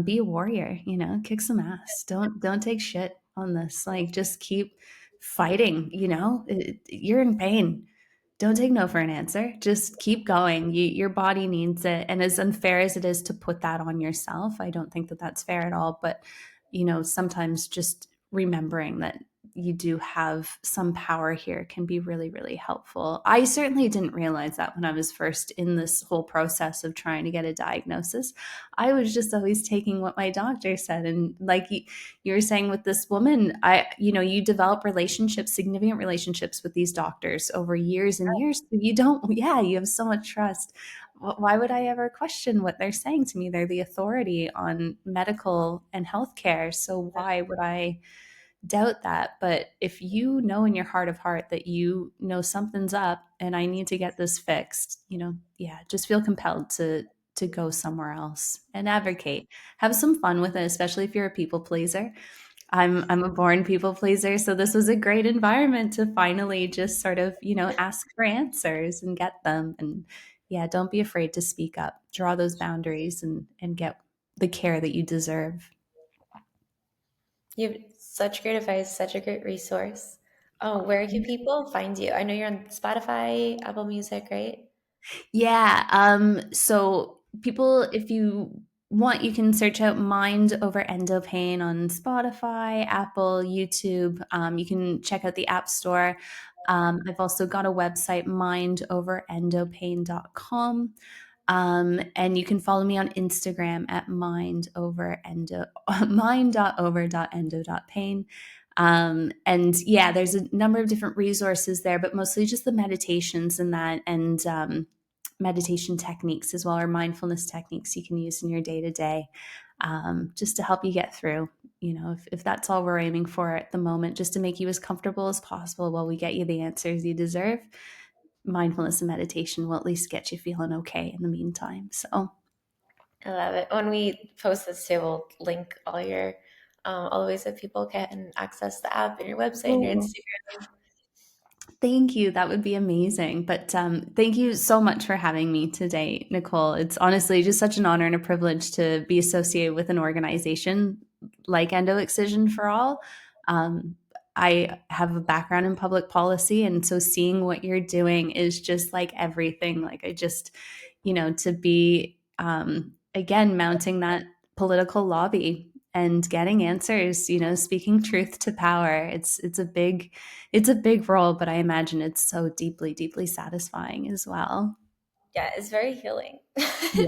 Be a warrior, kick some ass. Don't take shit on this. Like just keep fighting. You're in pain. Don't take no for an answer. Just keep going. Your body needs it. And as unfair as it is to put that on yourself, I don't think that that's fair at all. But, sometimes just remembering that you do have some power here can be really, really helpful. I certainly didn't realize that when I was first in this whole process of trying to get a diagnosis. I was just always taking what my doctor said. And like you were saying with this woman, you develop relationships, significant relationships with these doctors over years and years. So you don't, yeah, you have so much trust. Why would I ever question what they're saying to me? They're the authority on medical and healthcare. So why would I doubt that? But if you know in your heart of heart that you know something's up and I need to get this fixed, yeah, just feel compelled to go somewhere else and advocate. Have some fun with it, especially if you're a people pleaser. I'm a born people pleaser, so this was a great environment to finally just sort of, ask for answers and get them. And yeah, don't be afraid to speak up. Draw those boundaries and get the care that you deserve. You have such great advice, such a great resource. Oh, where can people find you? I know you're on Spotify, Apple Music, right? Yeah. So people, if you want, you can search out Mind Over Endo Pain on Spotify, Apple, YouTube. You can check out the App Store. I've also got a website, mindoverendopain.com. And you can follow me on Instagram at mindoverendo, mind.over.endo.pain. And yeah, there's a number of different resources there, but mostly just the meditations and that, and meditation techniques as well, or mindfulness techniques you can use in your day to day, just to help you get through. If that's all we're aiming for at the moment, just to make you as comfortable as possible while we get you the answers you deserve, mindfulness and meditation will at least get you feeling okay in the meantime. So, I love it. When we post this too, we'll link all the ways that people can access the app and your website and your cool. Instagram. Thank you. That would be amazing. But thank you so much for having me today, Nicole. It's honestly just such an honor and a privilege to be associated with an organization like Endo Excision for All. Um, I have a background in public policy, and so seeing what you're doing is just like everything. Like I just, to be again mounting that political lobby and getting answers. Speaking truth to power. It's a big role, but I imagine it's so deeply, deeply satisfying as well. Yeah, it's very healing. Yeah.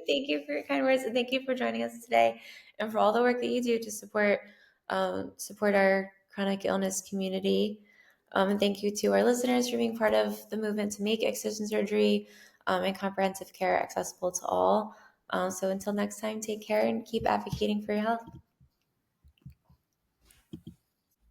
Thank you for your kind words, and thank you for joining us today, and for all the work that you do to support our chronic illness community. And thank you to our listeners for being part of the movement to make excision surgery and comprehensive care accessible to all. So until next time, take care and keep advocating for your health.